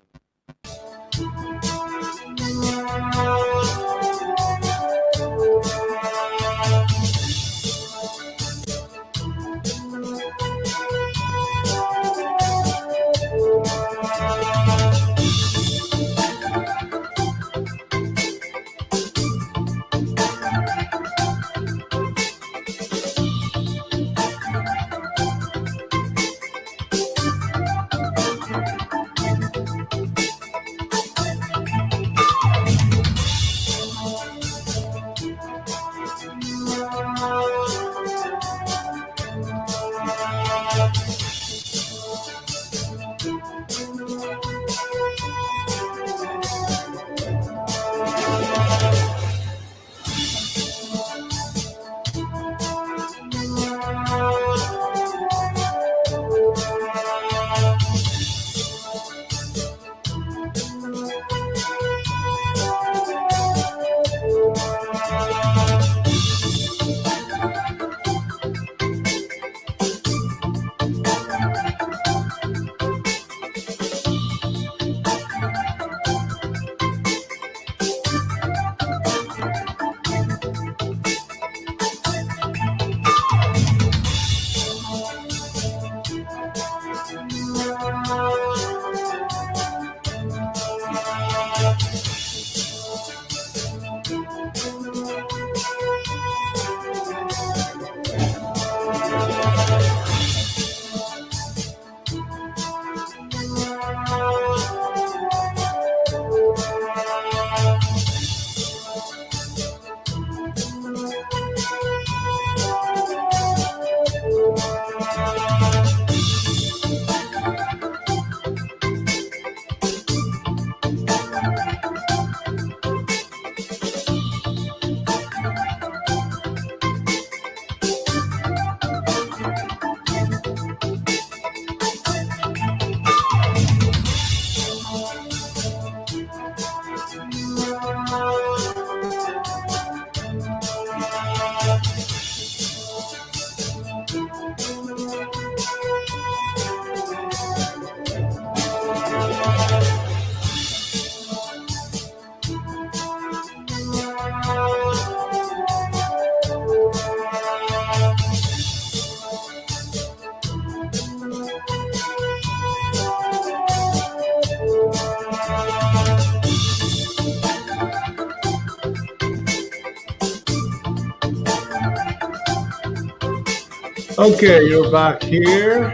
Okay, you're back here.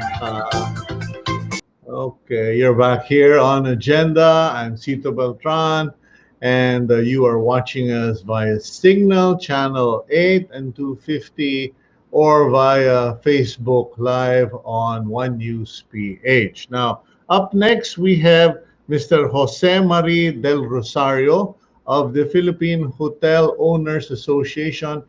Okay, you're back here on Agenda. I'm Cito Beltran, and you are watching us via Signal Channel 8 and 250 or via Facebook Live on One News PH. Now, up next, we have Mr. Jose Marie del Rosario of the Philippine Hotel Owners Association.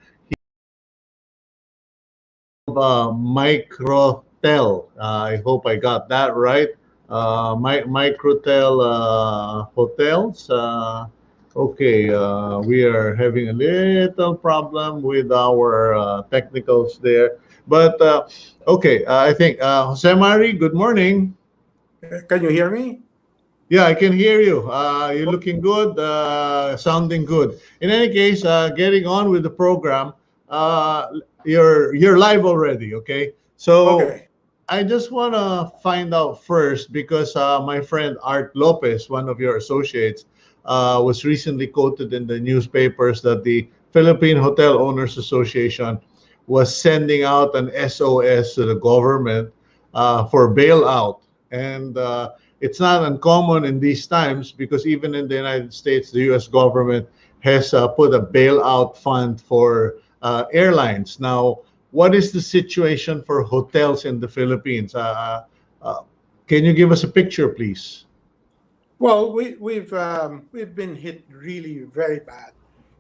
Microtel. I hope I got that right. Microtel hotels. Okay, we are having a little problem with our technicals there. But okay, I think Jose Mari, good morning. Can you hear me? Yeah, I can hear you. You're looking good, sounding good. In any case, getting on with the program. Uh, you're live already, okay? So Okay. I just want to find out first because my friend Art Lopez, one of your associates, was recently quoted in the newspapers that the Philippine Hotel Owners Association was sending out an SOS to the government for bailout. And it's not uncommon in these times because even in the United States, the U.S. government has put a bailout fund for airlines. Now, what is the situation for hotels in the Philippines? Uh, can you give us a picture, please? Well, we've been hit really very bad,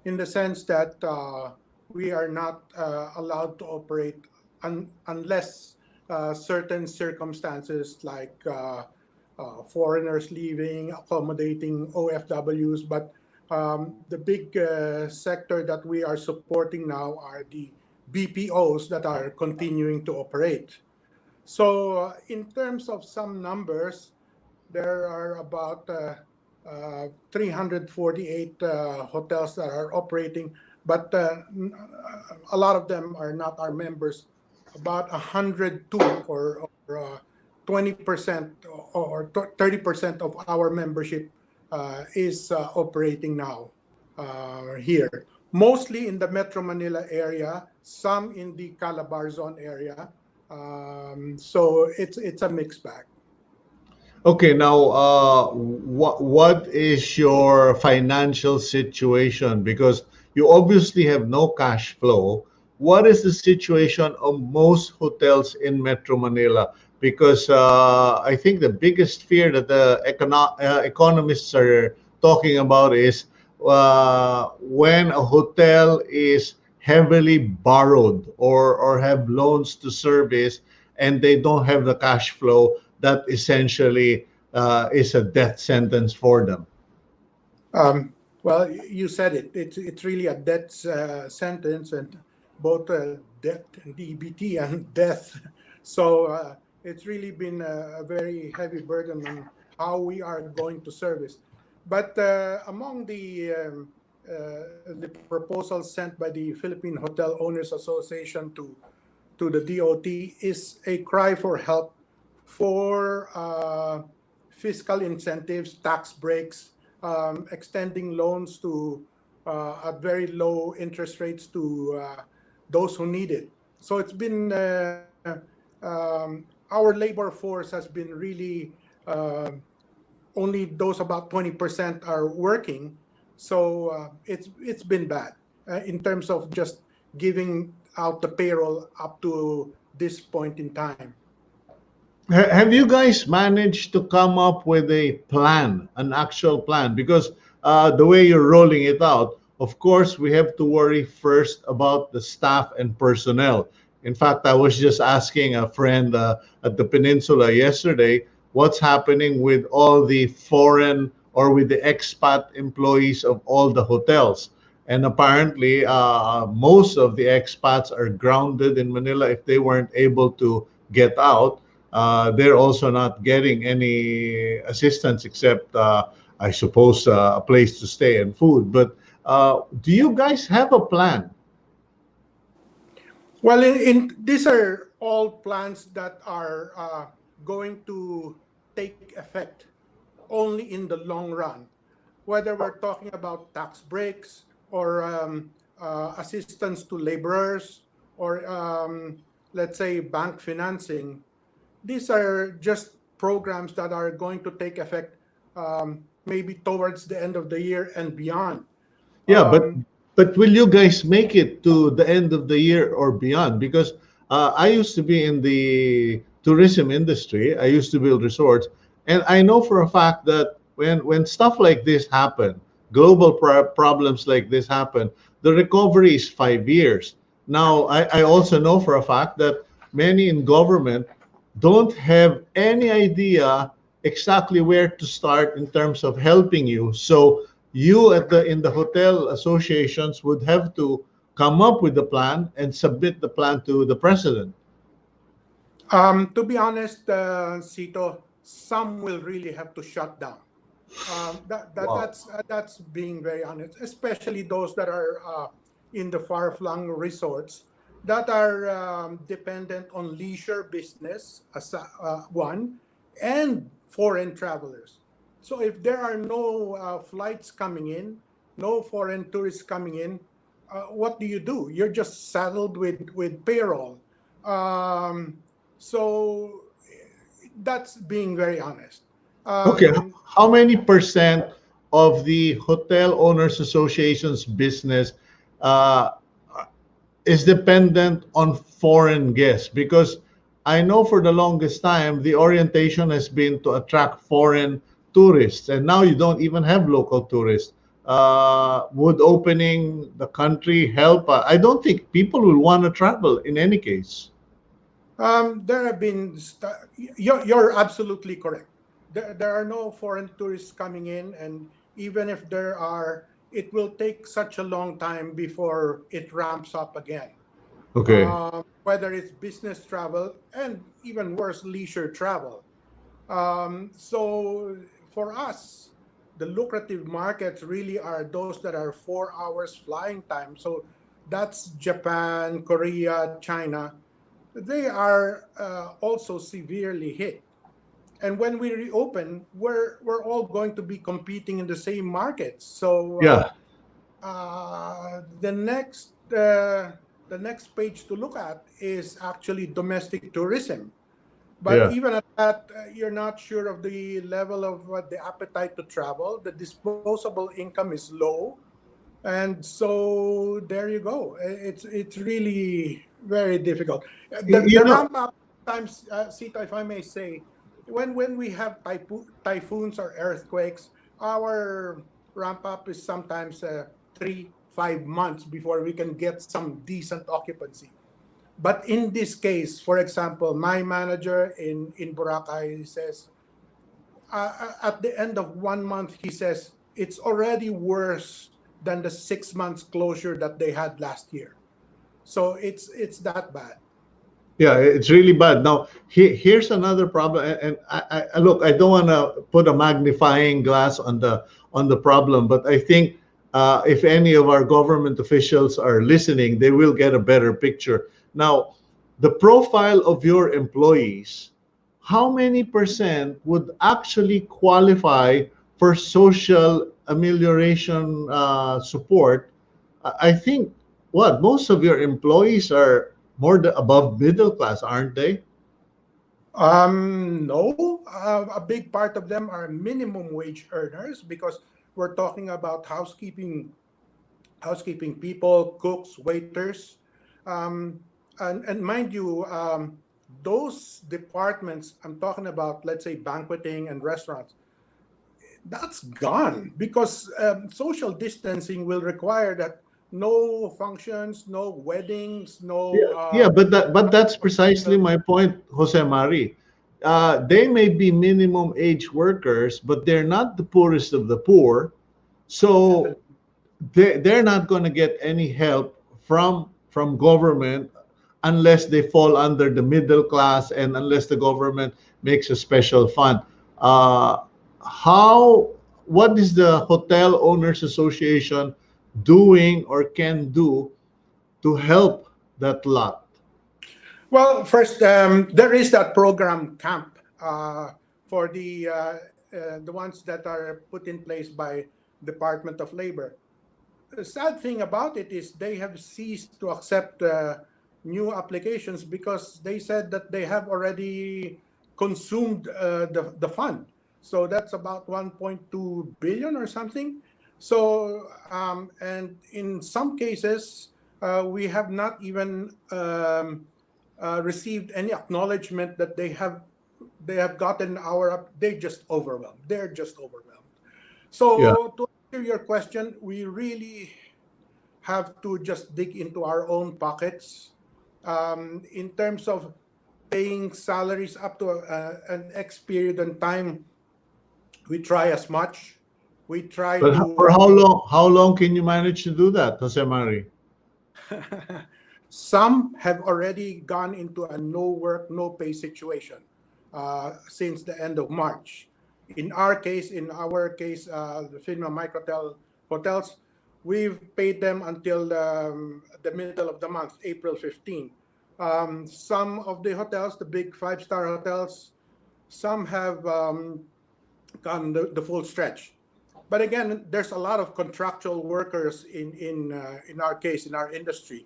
in the sense that we are not allowed to operate unless certain circumstances like foreigners leaving, accommodating OFWs. But the big sector that we are supporting now are the BPOs that are continuing to operate. So, in terms of some numbers, there are about 348 hotels that are operating, but a lot of them are not our members. About 102 or 20% or 30% of our membership is operating now here. Mostly in the Metro Manila area, some in the Calabarzon area. So it's a mixed bag. Okay, now what is your financial situation? Because you obviously have no cash flow. What is the situation of most hotels in Metro Manila? Because I think the biggest fear that the economists are talking about is when a hotel is heavily borrowed or have loans to service and they don't have the cash flow that essentially is a death sentence for them. Well, you said it. It's really a death sentence, and both death and EBT and death. So it's really been a very heavy burden on how we are going to service. But among the proposals sent by the Philippine Hotel Owners Association to the DOT is a cry for help for fiscal incentives, tax breaks, extending loans to at very low interest rates to those who need it. So it's been our labor force has been really only those about 20% are working. So it's been bad in terms of just giving out the payroll up to this point in time. Have you guys managed to come up with a plan, an actual plan? Because the way you're rolling it out, of course, we have to worry first about the staff and personnel. In fact, I was just asking a friend at the peninsula yesterday what's happening with all the foreign or with the expat employees of all the hotels. And apparently, most of the expats are grounded in Manila if they weren't able to get out. They're also not getting any assistance except, I suppose, a place to stay and food. But do you guys have a plan? Well, these are all plans that are going to take effect only in the long run. Whether we're talking about tax breaks or assistance to laborers or let's say, bank financing, these are just programs that are going to take effect maybe towards the end of the year and beyond. Yeah, Um, but will you guys make it to the end of the year or beyond? Because I used to be in the tourism industry. I used to build resorts, and I know for a fact that when stuff like this happen, global problems like this happen, the recovery is 5 years. Now, I also know for a fact that many in government don't have any idea exactly where to start in terms of helping you. So you at the in the hotel associations would have to come up with the plan and submit the plan to the president. to be honest, Sito, some will really have to shut down. Wow. That's being very honest, especially those that are in the far-flung resorts that are dependent on leisure business as one, and foreign travelers. So if there are no flights coming in, no foreign tourists coming in, what do you do? You're just saddled with payroll. Um, so that's being very honest. Okay, Um, how many percent of the hotel owners association's business uh, is dependent on foreign guests? Because I know for the longest time the orientation has been to attract foreign tourists, and now you don't even have local tourists. Would opening the country help? I don't think people will want to travel in any case. There have been, you're absolutely correct. There are no foreign tourists coming in, and even if there are, it will take such a long time before it ramps up again. Okay. Whether it's business travel and even worse, leisure travel. So for us, the lucrative markets really are those that are 4 hours flying time. So that's Japan, Korea, China. They are also severely hit. And when we reopen, we're all going to be competing in the same markets. So Yeah. the next page to look at is actually domestic tourism. But Yeah. even at that, you're not sure of the level of the appetite to travel. The disposable income is low, and so there you go. It's really very difficult. The You know, ramp up times, Sita, if I may say, when we have typhoons or earthquakes, our ramp up is sometimes 3-5 months before we can get some decent occupancy. But in this case, for example, my manager in Boracay says, at the end of 1 month, he says, it's already worse than the 6 months closure that they had last year. So it's that bad. yeah, it's really bad. Now, here's another problem, and look, I don't want to put a magnifying glass on the problem, but I think if any of our government officials are listening, they will get a better picture. Now, the profile of your employees, how many percent would actually qualify for social amelioration support? I think what most of your employees are more above middle class, aren't they? No, a big part of them are minimum wage earners because we're talking about housekeeping people, cooks, waiters. Um, and mind you, those departments I'm talking about, let's say banqueting and restaurants, that's gone because social distancing will require that no functions, no weddings, no. Yeah, yeah, but that's precisely my point, Jose Mari. They may be minimum age workers, but they're not the poorest of the poor. So Definitely. they're not going to get any help from government unless they fall under the middle class and unless the government makes a special fund. Uh, how what is the Hotel Owners Association doing or can do to help that lot? Well, first, there is that program camp for the ones that are put in place by Department of Labor. The sad thing about it is they have ceased to accept new applications because they said that they have already consumed the fund. So that's about 1.2 billion or something. So and in some cases, we have not even received any acknowledgement that they have gotten they just overwhelmed. They're just overwhelmed. Yeah. So to answer your question, we really have to just dig into our own pockets in terms of paying salaries up to an X period in time. We try as much. We try But for to. how long? How long can you manage to do that, Jose Mari? Some have already gone into a no work, no pay situation since the end of March. In our case, the Finma Microtel hotels, we've paid them until the middle of the month, April 15. Some of the hotels, the big five-star hotels, some have gone the full stretch. But again, there's a lot of contractual workers in our case, in our industry.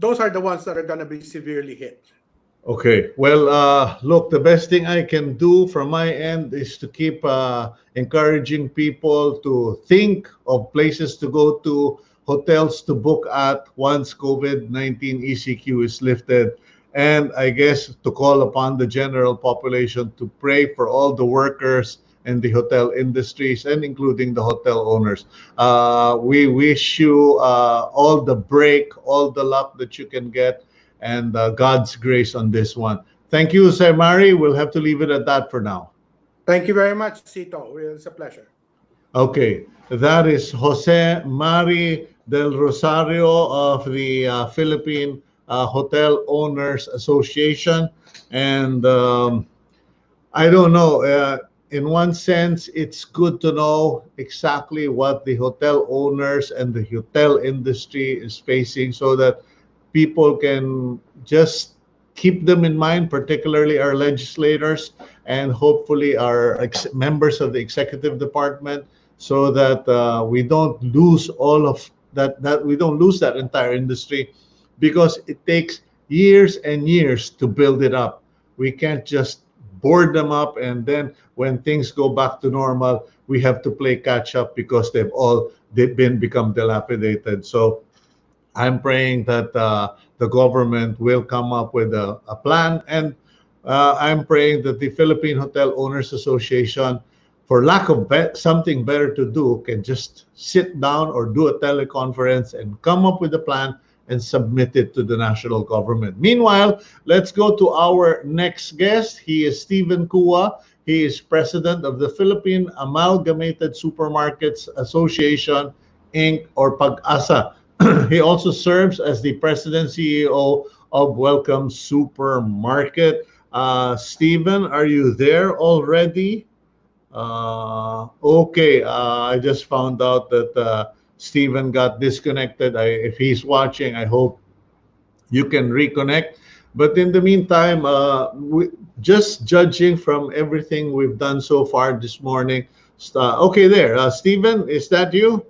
Those are the ones that are going to be severely hit. Okay. Well, look, the best thing I can do from my end is to keep encouraging people to think of places to go to, hotels to book at once COVID-19 ECQ is lifted. And I guess to call upon the general population to pray for all the workers in the hotel industries and including the hotel owners. We wish you all the break, all the luck that you can get and God's grace on this one. Thank you, Sir Mari. We'll have to leave it at that for now. Thank you very much, Cito. It's a pleasure. Okay, that is Jose Mari del Rosario of the Philippine Hotel Owners Association. And I don't know. In one sense, it's good to know exactly what the hotel owners and the hotel industry is facing so that people can just keep them in mind, particularly our legislators and hopefully our members of the executive department, so that we don't lose all of that we don't lose that entire industry because it takes years and years to build it up. We can't just board them up and then when things go back to normal, we have to play catch up because they've been become dilapidated. So I'm praying that the government will come up with a plan, and I'm praying that the Philippine Hotel Owners Association, for lack of something better to do, can just sit down or do a teleconference and come up with a plan and submit it to the national government. Meanwhile, let's go to our next guest. He is Stephen Kua. He is president of the Philippine Amalgamated Supermarkets Association, Inc., or PAG-ASA. He also serves as the president CEO of Welcome Supermarket. Stephen, are you there already? Okay, I just found out that Stephen got disconnected. If he's watching, I hope you can reconnect. But in the meantime, just judging from everything we've done so far this morning, okay, there. Stephen, is that you?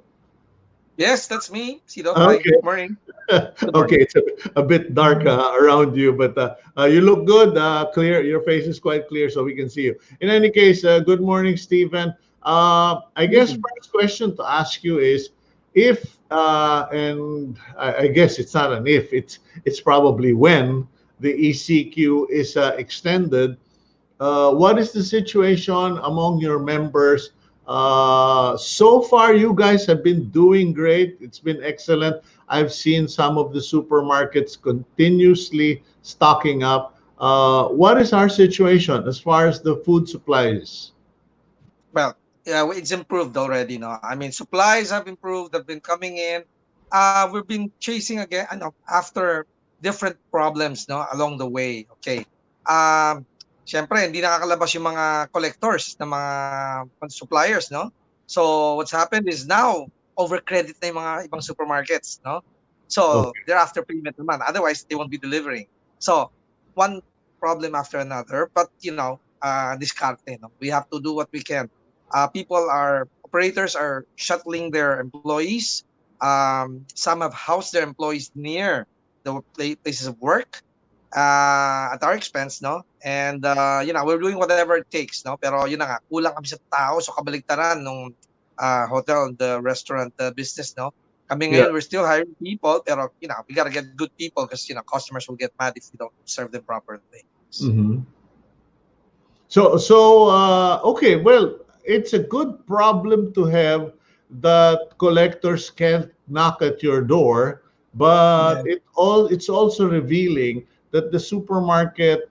Yes, that's me. Sido, hi. Okay. Morning. Good Okay, morning. it's a bit dark around you, but you look good. Clear. Your face is quite clear, so we can see you. In any case, good morning, Stephen. I guess Mm. first question to ask you is if, and I guess it's not an if, it's probably when the ECQ is extended. What is the situation among your members? So far, you guys have been doing great. It's been excellent. I've seen some of the supermarkets continuously stocking up. What is our situation as far as the food supplies? Well, yeah, it's improved already. No, I mean supplies have improved. Have been coming in. We've been chasing again. After different problems, no, along the way. Okay. Um, Siyempre, hindi nakakalabas yung mga collectors ng mga suppliers, no. So what's happened is now over credit na yung mga ibang supermarkets, no. So Okay. they're after payment naman. Otherwise, they won't be delivering. So one problem after another. But discarte. No? We have to do what we can. Operators are shuttling their employees. Some have housed their employees near the places of work at our expense, no? And we're doing whatever it takes, no? Pero yun na nga, kulang kami sa tao, so kabaligtaran nung hotel and the restaurant business, no? Kami Yeah. ngayon, we're still hiring people, pero we gotta get good people because customers will get mad if we don't serve them properly. Mm-hmm. So, okay, well, it's a good problem to have that collectors can't knock at your door, but Yeah. it's also revealing that the supermarket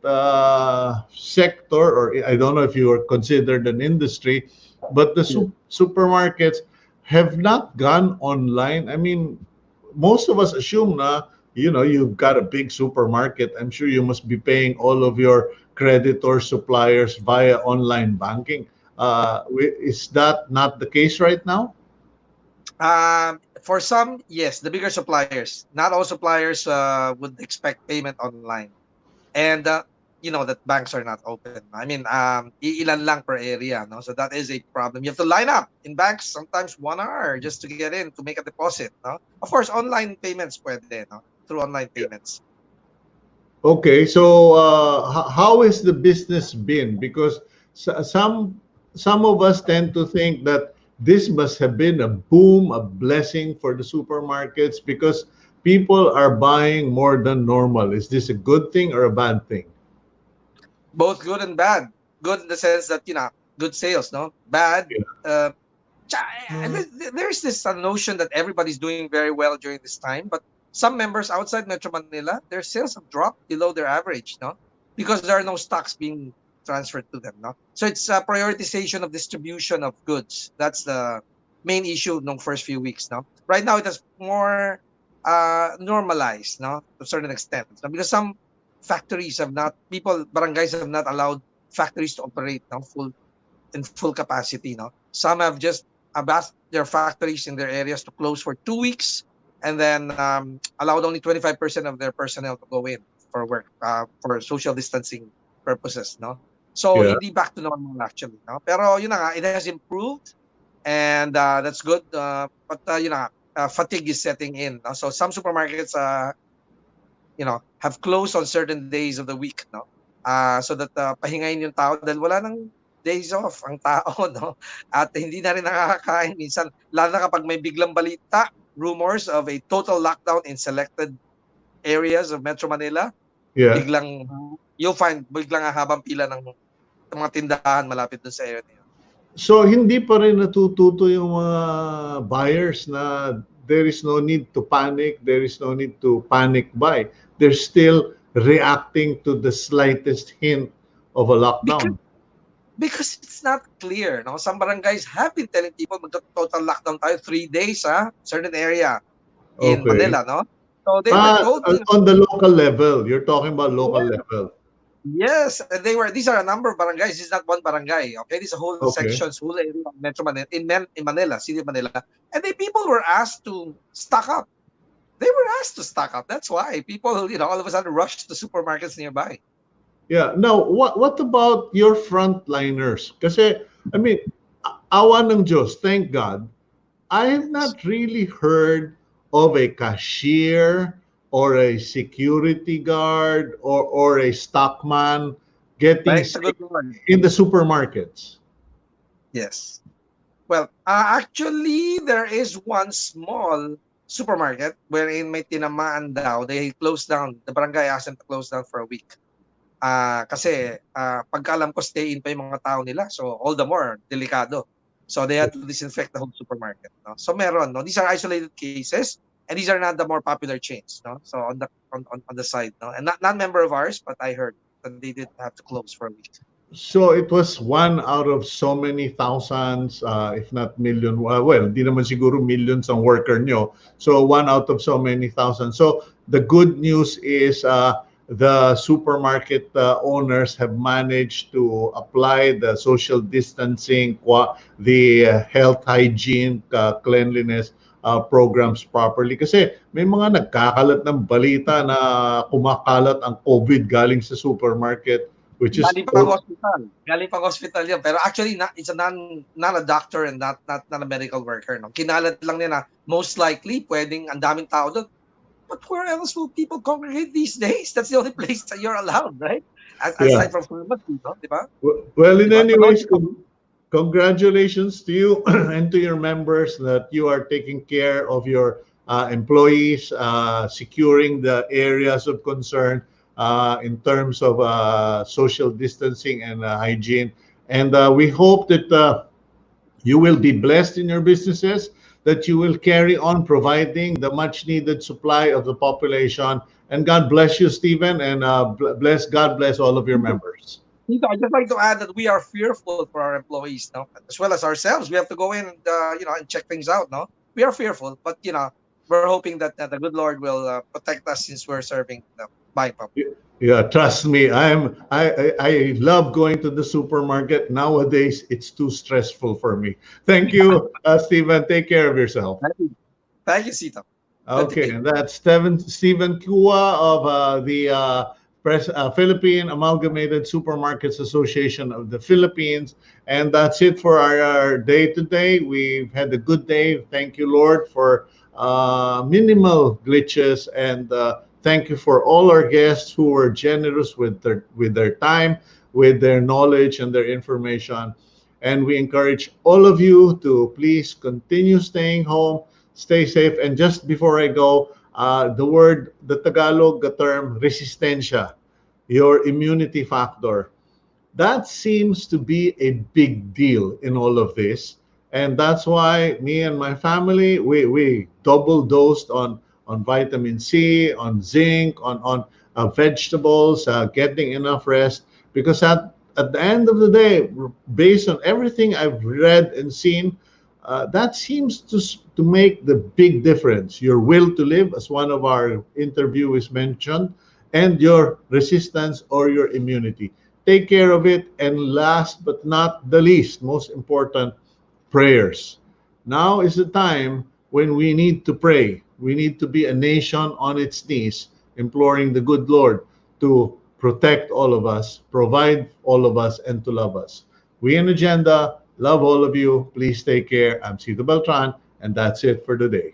sector, or I don't know if you are considered an industry, but the supermarkets have not gone online. I mean, most of us assume na, you've got a big supermarket. I'm sure you must be paying all of your creditors, suppliers via online banking. Is that not the case right now? For some, yes, the bigger suppliers. Not all suppliers would expect payment online. And that banks are not open. I mean, ilan lang per area, no? So that is a problem. You have to line up in banks sometimes 1 hour just to get in to make a deposit, no? Of course, online payments pwede, no? Through online payments. Okay, so how has the business been? Because some of us tend to think that this must have been a boom, a blessing for the supermarkets because people are buying more than normal. Is this a good thing or a bad thing? Both good and bad. Good in the sense that, good sales, no? Bad, Yeah. uh, there's this notion that everybody's doing very well during this time, but some members outside Metro Manila, their sales have dropped below their average, no? Because there are no stocks being transferred to them, no? So it's a prioritization of distribution of goods. That's the main issue in the first few weeks, no? Right now, it has more normalized, no? To a certain extent, no? Because some barangays have not allowed factories to operate, no? In full capacity. No, some have just asked their factories in their areas to close for 2 weeks, and then allowed only 25% of their personnel to go in for work for social distancing purposes. No, so Yeah. hindi back to normal actually. No, pero yun na nga, it has improved, and that's good. But fatigue is setting in. No? So some supermarkets have closed on certain days of the week, no? So that pahingayin yung tao dahil wala nang days off ang tao, no? At hindi na rin nakakakain minsan, lalo na kapag may biglang balita, rumors of a total lockdown in selected areas of Metro Manila, Yeah. biglang you'll find biglang hahabang pila ng mga tindahan malapit dun sa area na yun. So hindi pa rin natututo yung mga buyers na there is no need to panic, there is no need to panic buy. They're still reacting to the slightest hint of a Because lockdown. because it's not clear, no? Some barangays have been telling people mag-total lockdown tayo 3 days, certain area in Okay. Manila, no? So they were But told, on the local level, you're talking about local yes, level. yes, and these are a number of barangays. This is not one barangay, okay? These are whole Okay. sections, whole area of Metro Manila, in Manila, city of Manila. And the people were asked to stock up. They were asked to stock up. That's why people, all of a sudden rushed to supermarkets nearby. Yeah. Now, what about your frontliners? Kasi, I mean, awa ng Diyos, thank God, I have not really heard of a cashier or a security guard or a stockman getting Right? It's a sick good one. in the supermarkets. Yes. Well, actually, there is one small supermarket wherein may tinamaan daw. They closed down. The barangay asked them to close down for a week. Kasi pagkaalam ko, stay in pa yung mga tao nila. So, all the more, delikado. So, they had to disinfect the whole supermarket. No? So, meron. No? These are isolated cases, and these are not the more popular chains. No? So, on the side. No? And not member of ours, but I heard that they did have to close for a week. So it was one out of so many thousands, if not million. Well, di naman siguro millions ang worker nyo. So one out of so many thousands. So the good news is the supermarket owners have managed to apply the social distancing, the health hygiene, cleanliness programs properly. Kasi may mga nagkakalat ng balita na kumakalat ang COVID galing sa supermarket, which is Galing pang hospital. Galing pang hospital yun. Pero actually, it's not a doctor and not a medical worker. No? Kinalat lang niya na most likely, pwedeng ang daming tao doon. but where else will people congregate these days? That's the only place that you're allowed, right? Yeah. Aside from pharmacy, no? Diba? Well, in Diba? any ways, Manood ka. congratulations to you and to your members that you are taking care of your employees, securing the areas of concern in terms of social distancing and hygiene. And we hope that you will be blessed in your businesses, that you will carry on providing the much needed supply of the population. And God bless you, Stephen, and God bless all of your members. I'd just like to add that we are fearful for our employees, no, as well as ourselves. We have to go in and and check things out, no. We are fearful, but we're hoping that the good Lord will protect us since we're serving the my public. Yeah, trust me. I love going to the supermarket. Nowadays, it's too stressful for me. Thank you, Stephen. Take care of yourself. Thank you, Sito. Good Okay, day. and that's Stephen Kua of the Philippine Amalgamated Supermarkets Association of the Philippines. And that's it for our day today. We've had a good day. Thank you, Lord, for minimal glitches, and thank you for all our guests who were generous with their time, with their knowledge and their information. And we encourage all of you to please continue staying home, stay safe. And just before I go, the Tagalog term, resistensya, your immunity factor, that seems to be a big deal in all of this. And that's why me and my family, we double dosed on vitamin C, on zinc, on vegetables, getting enough rest. Because at the end of the day, based on everything I've read and seen, that seems to make the big difference. Your will to live, as one of our interviewees mentioned, and your resistance or your immunity. Take care of it. And last but not the least, most important, prayers. Now is the time when we need to pray. We need to be a nation on its knees, imploring the good Lord to protect all of us, provide all of us, and to love us. We in Agenda love all of you. Please take care. I'm Cito Beltran, and that's it for today.